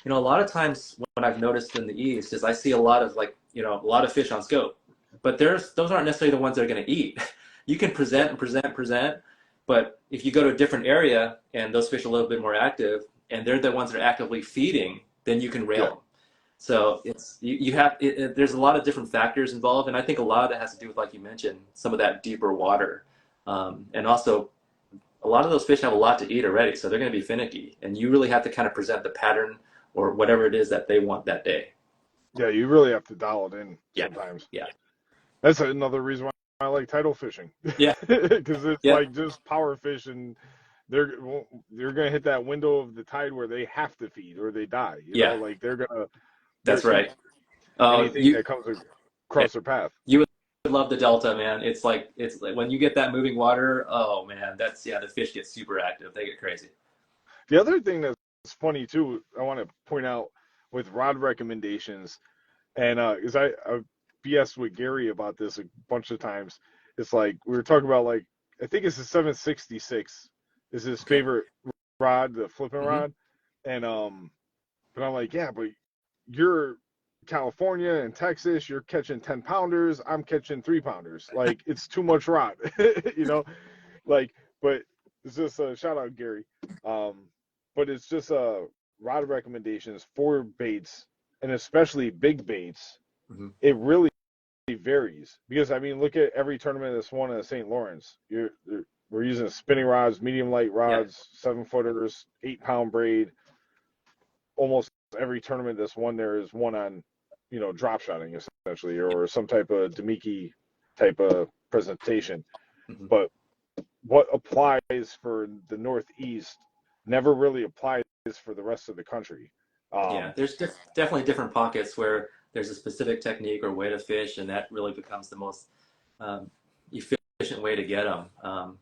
A lot of times what I've noticed in the East is I see a lot of a lot of fish on scope, but those aren't necessarily the ones that are going to eat. You can present and present, but if you go to a different area and those fish are a little bit more active and they're the ones that are actively feeding, then you can rail Yeah, them. So there's a lot of different factors involved, and I think a lot of that has to do with, like you mentioned, some of that deeper water, and also a lot of those fish have a lot to eat already, so they're going to be finicky, and you really have to kind of present the pattern or whatever it is that they want that day. yeah, you really have to dial it in Yeah, sometimes. yeah, That's another reason why I like tidal fishing, yeah, because it's yeah, like just power fish, and they're gonna hit that window of the tide where they have to feed or they die. yeah. Like they're That's eat right. Oh, anything that comes yeah, across their path. you would love the Delta, man. It's like when you get that moving water. Oh man, the fish get super active. They get crazy. The other thing that's funny too, I want to point out with rod recommendations, and because I've BS with Gary about this a bunch of times. It's like we were talking about, like I think it's the 766 is his Okay. favorite rod, the flipping Hmm. rod, and but I'm like, yeah, but you're California and Texas, you're catching 10 pounders, I'm catching 3 pounders. Like it's too much rod, you know, like. But it's just a shout out Gary, but it's just rod recommendations for baits, and especially big baits. Hmm. It really varies because I mean, look at every tournament that's won in the St. Lawrence. We're using spinning rods, medium light Yeah. rods, 7-footers, 8-pound braid. Almost every tournament that's won there is one on, drop shotting essentially, or some type of Demiki type of presentation. Hmm. But what applies for the Northeast never really applies for the rest of the country. Yeah, Um, there's definitely different pockets where there's a specific technique or way to fish, and that really becomes the most um, efficient way to get them.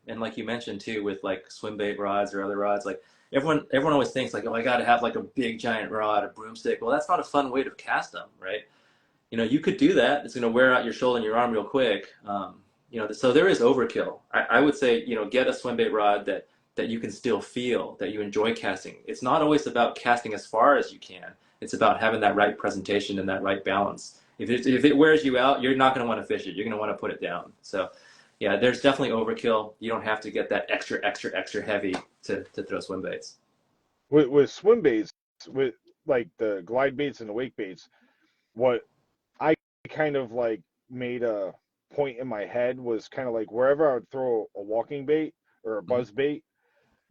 And like you mentioned too, with like swim bait rods or other rods, like everyone always thinks like, oh, I got to have like a big giant rod, a broomstick. Well, that's not a fun way to cast them, right? You could do that. It's going to wear out your shoulder and your arm real quick. So there is overkill. I would say, get a swim bait rod that you can still feel, that you enjoy casting. It's not always about casting as far as you can. It's about having that right presentation and that right balance. If it wears you out, you're not going to want to fish it. You're going to want to put it down. So, yeah, there's definitely overkill. You don't have to get that extra heavy to throw swim baits. with swim baits, with like the glide baits and the wake baits, what I kind of like made a point in my head was kind of like wherever I would throw a walking bait or a Mm-hmm. buzz bait,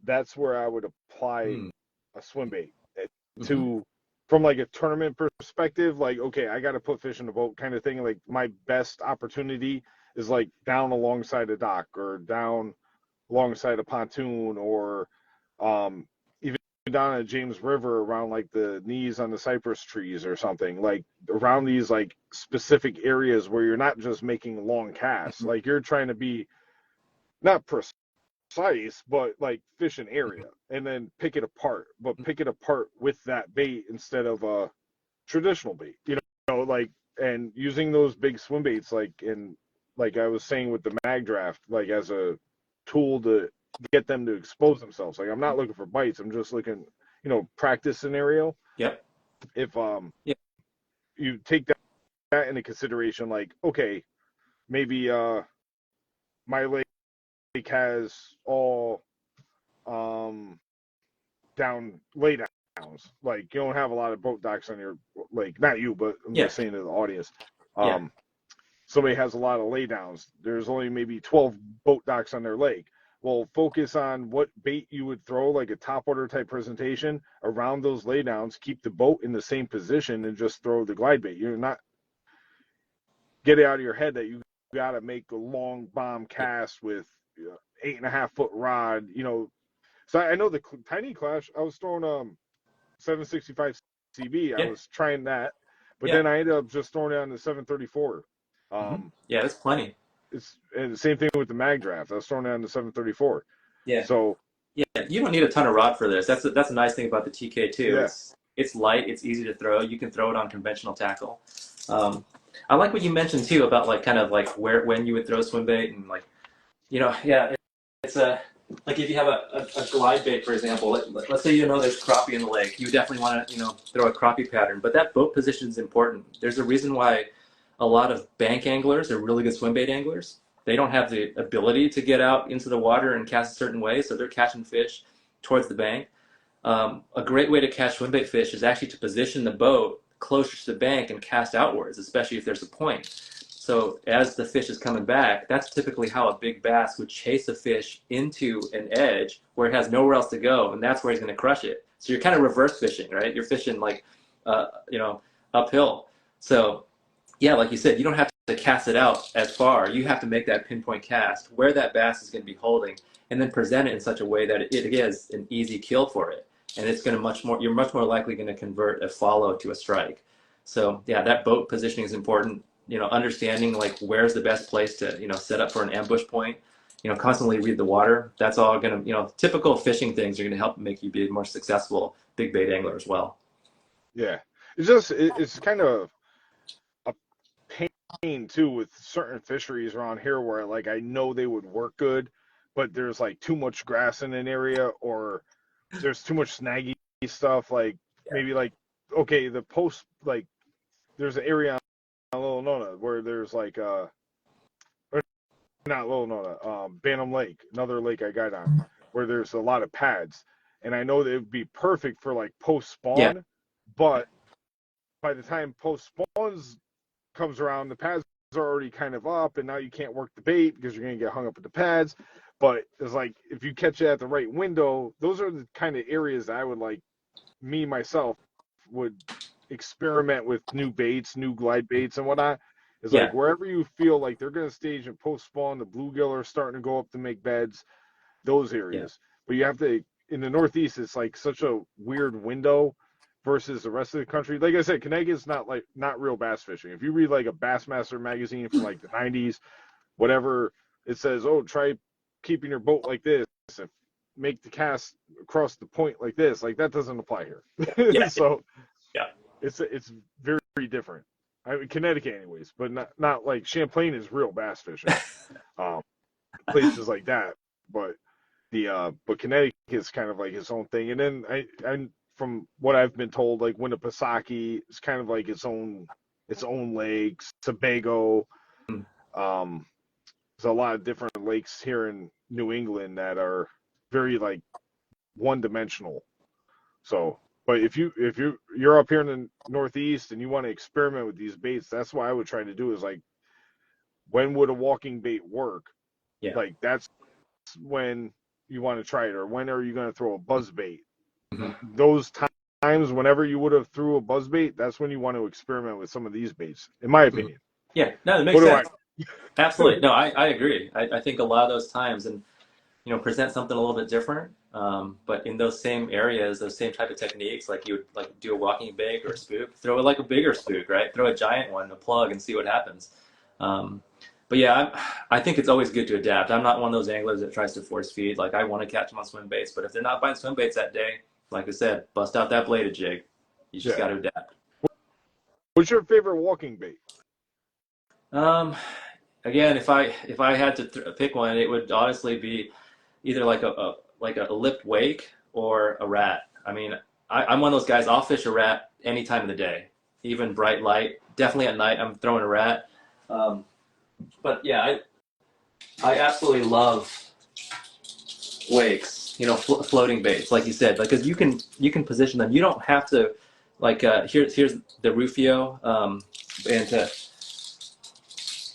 that's where I would apply Mm-hmm. a swim bait Mm-hmm. to, from like a tournament perspective. Like, okay, I got to put fish in the boat kind of thing. Like my best opportunity is like down alongside a dock or down alongside a pontoon, or even down at James River around like the knees on the cypress trees or something, like around these like specific areas where you're not just making long casts, like you're trying to be not precise, but like fish an area and then pick it apart, but pick it apart with that bait instead of a traditional bait, like, and using those big swim baits, like I was saying with the mag draft, like as a tool to get them to expose themselves. Like I'm not looking for bites. I'm just looking, practice scenario. Yep. If Yep. you take that into consideration, like okay, maybe my lake has all um down lay downs. Like you don't have a lot of boat docks on your lake. Not you, but I'm Yeah. just saying to the audience. Yeah. Um, somebody has a lot of laydowns. There's only maybe 12 boat docks on their lake. Well, focus on what bait you would throw, like a top water type presentation around those laydowns. Keep the boat in the same position and just throw the glide bait. You're not get it out of your head that you got to make a long bomb cast with 8.5-foot rod. So I know the tiny clash. I was throwing 765 CB. I was trying that, but then I ended up just throwing it on the 734. Yeah, that's plenty. And the same thing with the mag draft. I was throwing it on the 734. Yeah. So yeah, you don't need a ton of rod for this. That's a nice thing about the TK too. Yeah. It's light. It's easy to throw. You can throw it on conventional tackle. I like what you mentioned too about like kind of like when you would throw swim bait and like, it's like if you have a glide bait, for example. Let's say there's crappie in the lake. You definitely want to throw a crappie pattern, but that boat position is important. There's a reason why a lot of bank anglers are really good swim bait anglers. They don't have the ability to get out into the water and cast a certain way, so they're catching fish towards the bank. A great way to catch swim bait fish is actually to position the boat closer to the bank and cast outwards, especially if there's a point. So as the fish is coming back, that's typically how a big bass would chase a fish into an edge where it has nowhere else to go, and that's where he's going to crush it. So you're kind of reverse fishing, right? You're fishing like, uphill. So yeah, like you said, you don't have to cast it out as far. You have to make that pinpoint cast where that bass is going to be holding, and then present it in such a way that it is an easy kill for it. And it's going to you're much more likely going to convert a follow to a strike. So yeah, that boat positioning is important. Understanding like where's the best place to, set up for an ambush point, constantly read the water. That's all going to, typical fishing things are going to help make you be a more successful big bait angler as well. Yeah. It's kind of a pain too with certain fisheries around here where like I know they would work good, but there's like too much grass in an area or there's too much snaggy stuff. Like maybe like, okay, the post, like there's an area on Little Nona where there's like, or not Little Nona, Bantam Lake, another lake I got on where there's a lot of pads. And I know that it would be perfect for like post spawn, but by the time post spawns comes around, the pads are already kind of up and now you can't work the bait because you're going to get hung up with the pads. But it's like, if you catch it at the right window, those are the kind of areas I would like, myself would experiment with new baits, new glide baits and whatnot. It's like wherever you feel like they're going to stage and post spawn, the bluegill are starting to go up to make beds, those areas. But you have to, in the Northeast, it's like such a weird window versus the rest of the country. Like I said, Connecticut's not real bass fishing. If you read like a Bassmaster magazine from like the 90s, whatever, it says, oh, try keeping your boat like this and make the cast across the point like this. Like that doesn't apply here. So it's very, very different. I mean, Connecticut anyways, but not like Champlain is real bass fishing. Places like that. But but Connecticut is kind of like its own thing. And then I from what I've been told, like Winnipesaukee is kind of like its own lake. Sebago. There's a lot of different lakes here in New England that are very like one-dimensional. So, but if you're up here in the Northeast and you want to experiment with these baits, that's what I would try to do is like, when would a walking bait work? Yeah. Like that's when you want to try it, or when are you going to throw a buzz bait? Mm-hmm. Those times, whenever you would have threw a buzz bait, that's when you want to experiment with some of these baits, in my opinion. Yeah, no, that makes sense. Absolutely. No, I agree. I think a lot of those times, and present something a little bit different, but in those same areas, those same type of techniques, like you would like do a walking bait or a spook, throw it like a bigger spook, right? Throw a giant one, a plug, and see what happens. But yeah, I think it's always good to adapt. I'm not one of those anglers that tries to force feed. Like I want to catch them on swim baits, but if they're not biting swim baits that day, like I said, bust out that bladed jig. You just got to adapt. What's your favorite walking bait? Again, if I had to pick one, it would honestly be either like a lipped wake or a rat. I mean, I'm one of those guys. I'll fish a rat any time of the day, even bright light. Definitely at night, I'm throwing a rat. But yeah, I absolutely love wakes. Floating baits, like you said, because you can position them. You don't have to here's the Rufio, and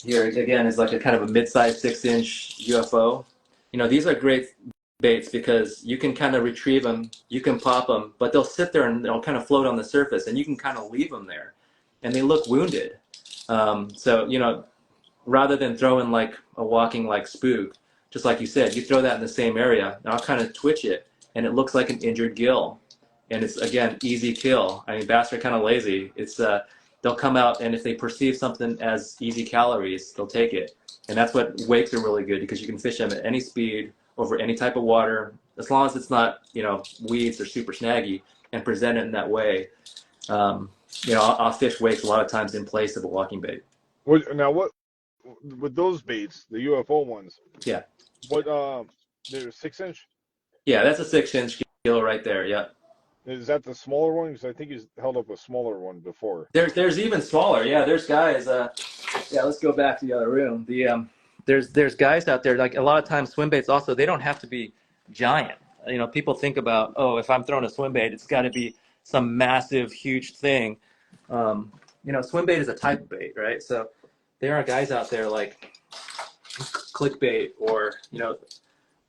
here again is like a kind of a mid-sized 6-inch UFO. You know, these are great baits because you can kind of retrieve them, you can pop them, but they'll sit there and they'll kind of float on the surface, and you can kind of leave them there, and they look wounded. So, you know, rather than throwing like a walking like spook, just like you said, you throw that in the same area, and I'll kind of twitch it, and it looks like an injured gill. And it's, again, easy kill. I mean, bass are kind of lazy. It's they'll come out, and if they perceive something as easy calories, they'll take it. And that's what wakes are really good, because you can fish them at any speed, over any type of water, as long as it's not, you know, weeds or super snaggy, and present it in that way. You know, I'll fish wakes a lot of times in place of a walking bait. Now, what with those baits, the UFO ones? Yeah. What they're 6-inch? Yeah, that's a 6-inch gill right there. Yeah. Is that the smaller one? Because I think he's held up a smaller one before. There's even smaller. Yeah, there's guys. Yeah, let's go back to the other room. There's guys out there, like a lot of times swim baits also, they don't have to be giant. You know, people think about, oh, if I'm throwing a swim bait, it's got to be some massive, huge thing. You know, swim bait is a type of bait, right? So there are guys out there like clickbait or, you know,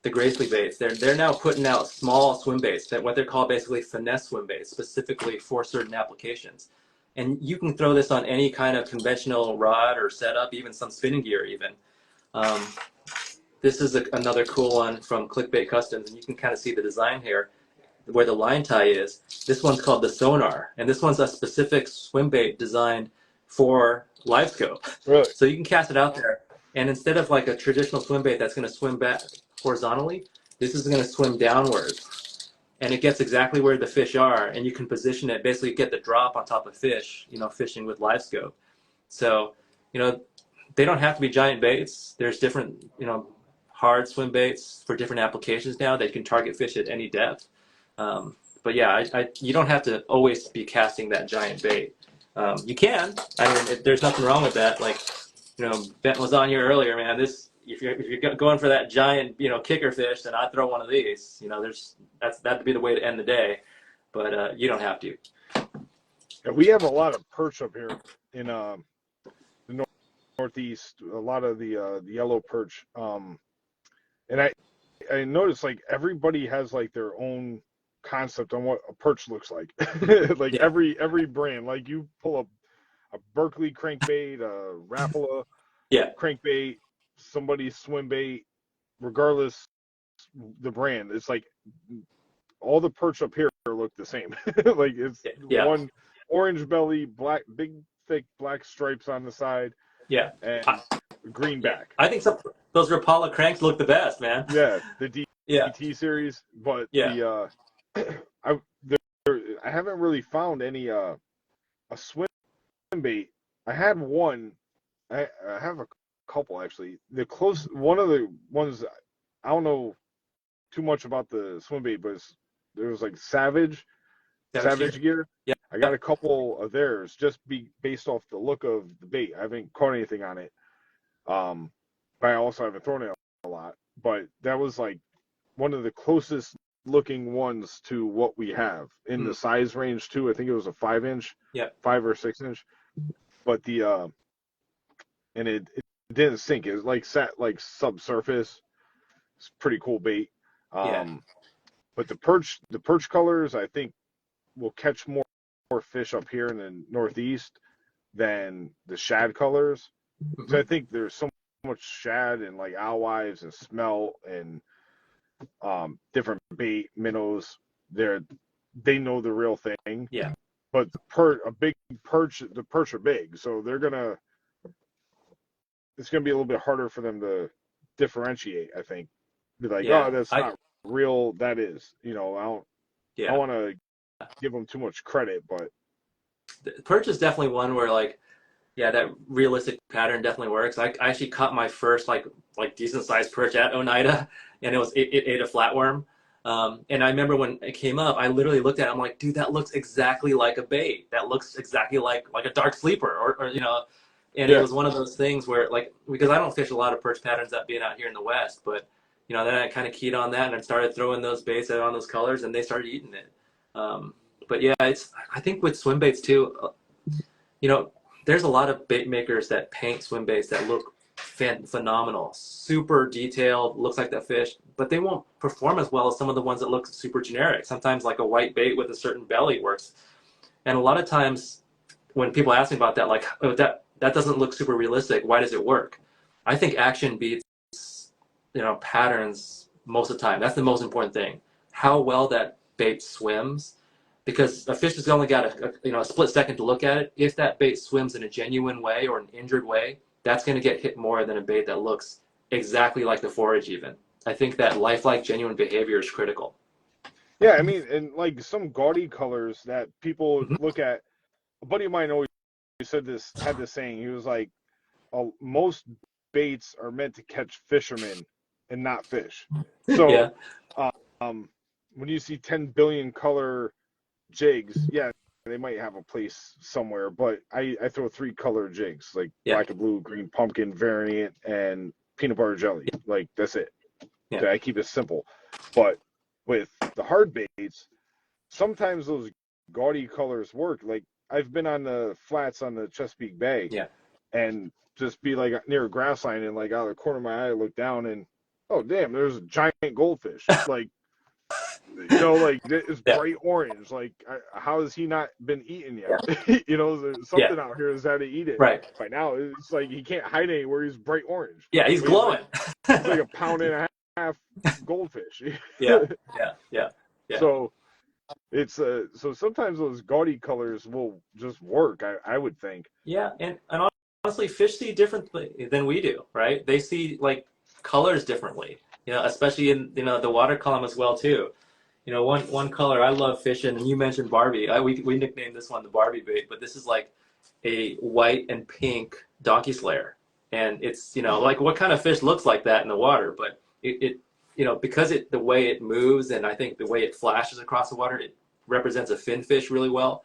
the Gracely baits. They're now putting out small swim baits, that what they're called basically finesse swim baits, specifically for certain applications. And you can throw this on any kind of conventional rod or setup, even some spinning gear even. This is another cool one from Clickbait Customs, and you can kind of see the design here where the line tie is. This one's called the Sonar, and this one's a specific swim bait designed for live scope. Really? So you can cast it out there, and instead of like a traditional swim bait that's going to swim back horizontally, this is going to swim downwards, and it gets exactly where the fish are, and you can position it, basically get the drop on top of fish, you know, fishing with live scope. So, you know, they don't have to be giant baits. There's different, you know, hard swim baits for different applications now that can target fish at any depth. But yeah, you don't have to always be casting that giant bait. You can. I mean, there's nothing wrong with that. Like, you know, Bent was on here earlier, man. If you're going for that giant, you know, kicker fish, then I'd throw one of these. You know, that'd be the way to end the day. But you don't have to. Yeah, we have a lot of perch up here in the Northeast. A lot of the yellow perch. And I noticed like everybody has like their own concept on what a perch looks like. Like Yeah. every brand. Like you pull a Berkeley crankbait, a Rapala crankbait, somebody's swim bait, regardless the brand. It's like all the perch up here look the same. Like it's one orange belly, big thick black stripes on the side. Yeah. And green back. I think those Rapala cranks look the best, man. Yeah, the DT series, but I haven't really found any a swim bait. I had one. I have a couple actually. One of the ones, I don't know too much about the swim bait, but there was like Savage gear. Yeah, I got a couple of theirs just based off the look of the bait. I haven't caught anything on it. But I also haven't thrown it a lot. But that was like one of the closest looking ones to what we have in the size range too. I think it was a 5-inch, 5 or 6-inch. But and it didn't sink. It was like sat like subsurface. It's pretty cool bait. But the perch colors, I think, will catch more fish up here in the Northeast than the shad colors. So I think there's so much shad and like alewives and smelt and different bait minnows. They know the real thing. Yeah. But the perch are big, so it's gonna be a little bit harder for them to differentiate. I think, be like, oh, that's not real. That is, you know, I don't want to give them too much credit, but the perch is definitely one where like, yeah, that realistic pattern definitely works. I actually caught my first like decent sized perch at Oneida, and it ate a flatworm. And I remember when it came up, I literally looked at it. I'm like, dude, that looks exactly like a bait. That looks exactly like a dark sleeper, or you know. And it was one of those things where, like, because I don't fish a lot of perch patterns that being out here in the West, but you know, then I kind of keyed on that and I started throwing those baits out on those colors, and they started eating it. But yeah, I think with swim baits too, you know, there's a lot of bait makers that paint swim baits that look phenomenal, super detailed, looks like that fish, but they won't perform as well as some of the ones that look super generic. Sometimes like a white bait with a certain belly works. And a lot of times when people ask me about that, like, oh, that doesn't look super realistic, why does it work? I think action beats, patterns most of the time. That's the most important thing. How well that bait swims, because a fish has only got a split second to look at it. If that bait swims in a genuine way or an injured way, that's going to get hit more than a bait that looks exactly like the forage even. I think that lifelike, genuine behavior is critical. Yeah, I mean, and like some gaudy colors that people look at. A buddy of mine always had this saying. He was like, most baits are meant to catch fishermen and not fish. So Yeah. When you see 10 billion color jigs, yeah, they might have a place somewhere, but I throw 3 color jigs, like black and blue, green pumpkin variant, and peanut butter jelly. Like, that's it. Yeah. I keep it simple. But with the hard baits, sometimes those gaudy colors work. Like, I've been on the flats on the Chesapeake Bay, and just be like near a grass line, and like out of the corner of my eye, I look down and, oh damn, there's a giant goldfish. Like, like it's bright orange. Like, how has he not been eaten yet? There's something out here that's how to eat it. Right. By now, it's like he can't hide anywhere. He's bright orange. Yeah, he's glowing. He's like a pound and a half goldfish. Yeah. So it's so sometimes those gaudy colors will just work. I would think. Yeah, and honestly, fish see differently than we do, right? They see like colors differently. Especially in the water column as well too. One color I love fishing, and you mentioned Barbie. We nicknamed this one the Barbie bait, but this is like a white and pink donkey slayer, and it's like what kind of fish looks like that in the water? But it because the way it moves, and I think the way it flashes across the water, it represents a fin fish really well.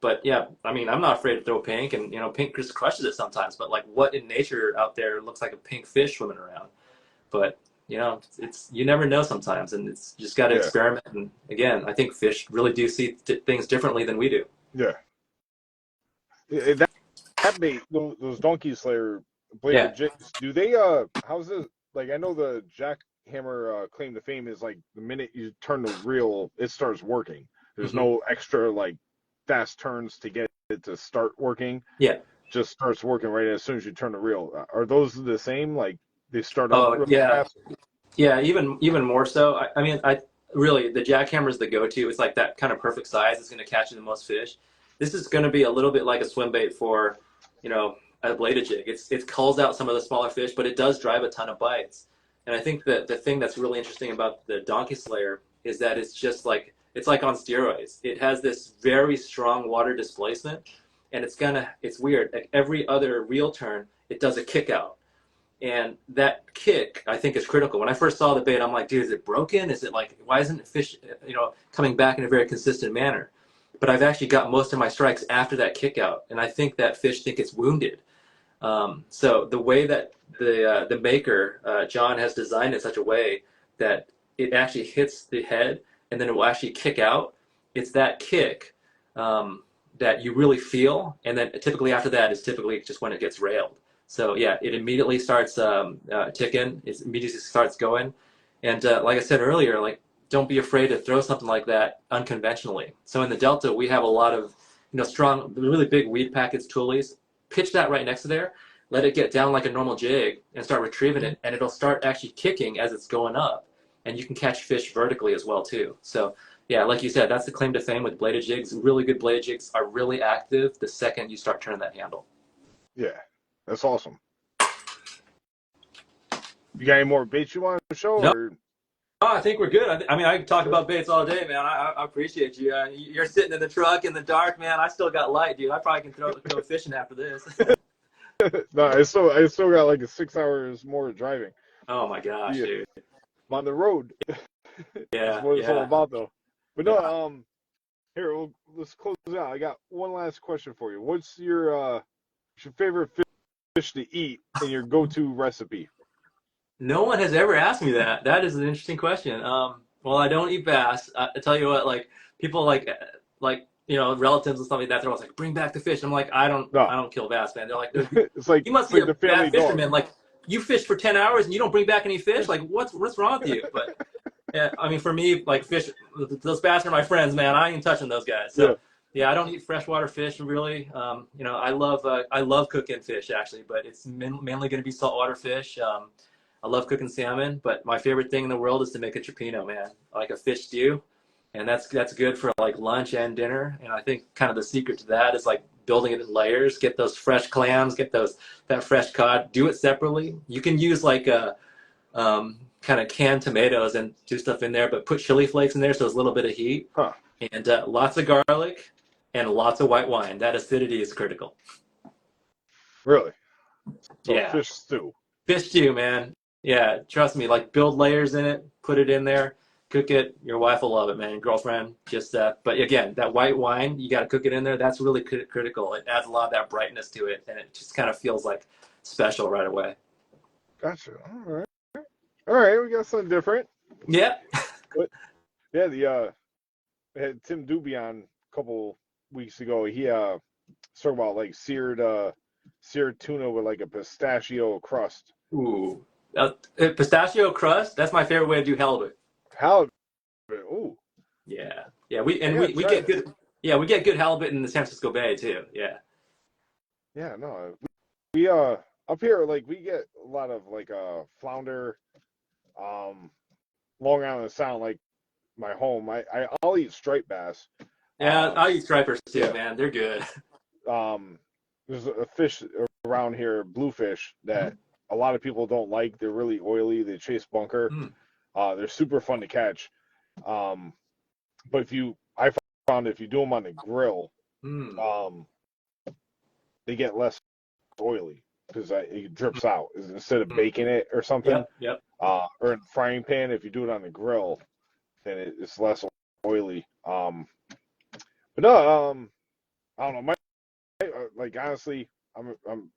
But yeah, I mean, I'm not afraid to throw pink, and pink just crushes it sometimes. But like, what in nature out there looks like a pink fish swimming around? But it's you never know sometimes, and it's just got to experiment. And again, I think fish really do see things differently than we do. Yeah. That bait, those donkey slayer bladed jigs, do they how's this? Like, I know the jackhammer claim to fame is like the minute you turn the reel, it starts working. There's no extra like fast turns to get it to start working. Yeah. Just starts working right as soon as you turn the reel. Are those the same? Like, they start up really fast? Yeah, even more so. I mean, really, the jackhammer is the go-to. It's like that kind of perfect size. It's going to catch you the most fish. This is going to be a little bit like a swim bait for, a bladed jig. It calls out some of the smaller fish, but it does drive a ton of bites. And I think that the thing that's really interesting about the donkey slayer is that it's like on steroids. It has this very strong water displacement, and it's weird. Like every other reel turn, it does a kick out. And that kick, I think, is critical. When I first saw the bait, I'm like, dude, is it broken? Is it like, why isn't the fish, coming back in a very consistent manner? But I've actually got most of my strikes after that kick out, and I think that fish think it's wounded. So the way that the maker, John, has designed it in such a way that it actually hits the head, and then it will actually kick out. It's that kick that you really feel, and then typically after that is typically just when it gets railed. So yeah, it immediately starts ticking. It immediately starts going, and like I said earlier, like, don't be afraid to throw something like that unconventionally. So in the Delta, we have a lot of strong, really big weed packets, toolies. Pitch that right next to there. Let it get down like a normal jig, and start retrieving it, and it'll start actually kicking as it's going up, and you can catch fish vertically as well too. So yeah, like you said, that's the claim to fame with bladed jigs. Really good bladed jigs are really active the second you start turning that handle. Yeah. That's awesome. You got any more baits you want to show? No, or? No, I think we're good. I mean, I can talk about baits all day, man. I appreciate you. You're sitting in the truck in the dark, man. I still got light, dude. I probably can throw fishing after this. No, I still got like 6 hours more driving. Oh my gosh, dude. I'm on the road. Yeah, that's what it's all about, though. But no, here, let's close it out. I got one last question for you. What's your favorite fish to eat and your go-to recipe? No one has ever asked me that. That is an interesting question. Well, I don't eat bass. I tell you what, like, people like relatives and stuff like that, they're always like, bring back the fish. I'm like, I No, don't kill bass, man. They're like, no, it's like you must be a the family bad dog. fisherman. Like, you fish for 10 hours and you don't bring back any fish? Like, what's wrong with you? But yeah, I mean, for me, like fish, those bass are my friends, man. I ain't touching those guys. So yeah, I don't eat freshwater fish really. I love cooking fish actually, but it's mainly going to be saltwater fish. I love cooking salmon, but my favorite thing in the world is to make a trapino, man, like a fish stew, and that's good for like lunch and dinner. And I think kind of the secret to that is like building it in layers. Get those fresh clams, get that fresh cod. Do it separately. You can use like a kind of canned tomatoes and do stuff in there, but put chili flakes in there so there's a little bit of heat, and lots of garlic and lots of white wine. That acidity is critical. Really? So Yeah. fish stew. Fish stew, man. Yeah, trust me. Like build layers in it, put it in there, cook it. Your wife will love it, man. Your girlfriend, just that. But again, that white wine, you got to cook it in there. That's really critical. It adds a lot of that brightness to it, and it just kind of feels like special right away. Gotcha. All right, we got something different. Yeah. But yeah, I had Tim Doobie on a couple weeks ago. He talked about like seared tuna with like a pistachio crust. Ooh. Pistachio crust, that's my favorite way to do halibut. Halibut. Ooh. Yeah. We get good. Yeah, we get good halibut in the San Francisco Bay too. Yeah. Yeah, no. We up here like we get a lot of like flounder, Long Island Sound, like my home. I'll eat striped bass. Yeah, I eat stripers too, man. They're good. There's a fish around here, bluefish, that a lot of people don't like. They're really oily. They chase bunker. They're super fun to catch. But I found if you do them on the grill, they get less oily because it drips out instead of baking it or something. Yep. Or in frying pan, if you do it on the grill, then it's less oily. But no, I don't know. Like honestly, I'm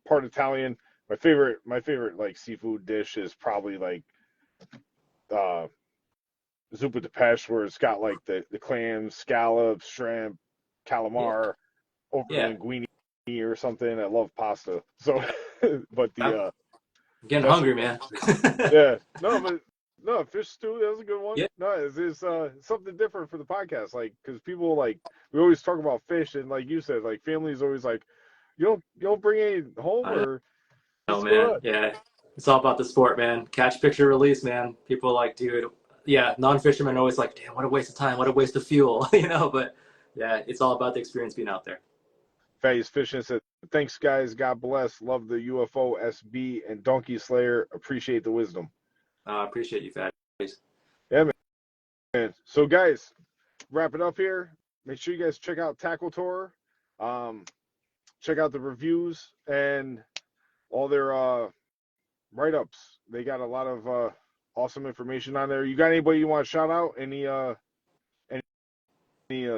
part Italian. My favorite like seafood dish is probably like zuppa de pesce, where it's got like the clams, scallops, shrimp, calamar, over linguine or something. I love pasta. So, but I'm getting hungry, man. No, fish stew, that was a good one. Yeah. No, it's something different for the podcast, like because people like we always talk about fish, and like you said, like family's always like, you don't bring any home or. Oh man, yeah, it's all about the sport, man. Catch, picture, release, man. People like, dude, yeah, non-fishermen are always like, damn, what a waste of time, what a waste of fuel, But yeah, it's all about the experience being out there. Fatty's Fishing said, thanks guys, God bless, love the UFO SB and Donkey Slayer, appreciate the wisdom. Appreciate you, Fatties. Yeah, man. So guys, wrap it up here. Make sure you guys check out Tackle Tour. Check out the reviews and all their write-ups. They got a lot of awesome information on there. You got anybody you want to shout out? Any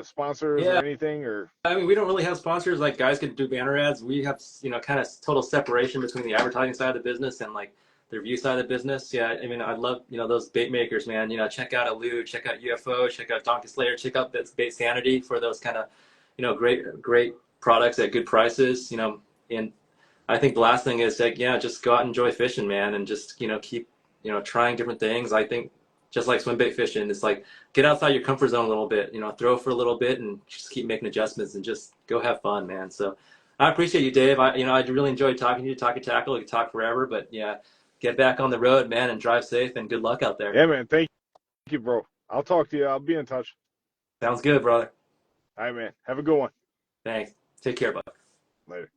sponsors or anything? Or I mean, we don't really have sponsors. Like guys can do banner ads. We have kind of total separation between the advertising side of the business and like the review side of the business. Yeah, I mean, I love those bait makers, man. Check out Elude, check out UFO, check out Donkey Slayer, check out that Bait Sanity for those kind of great products at good prices. And I think the last thing is like just go out and enjoy fishing, man, and just keep trying different things. I think just like swim bait fishing, it's like get outside your comfort zone a little bit. Throw for a little bit and just keep making adjustments and just go have fun, man. So I appreciate you, Dave. I really enjoyed talking to you. Talking tackle, we could talk forever, but yeah. Get back on the road, man, and drive safe and good luck out there. Yeah, man. Thank you, bro. I'll talk to you. I'll be in touch. Sounds good, brother. All right, man. Have a good one. Thanks. Take care, bud. Later.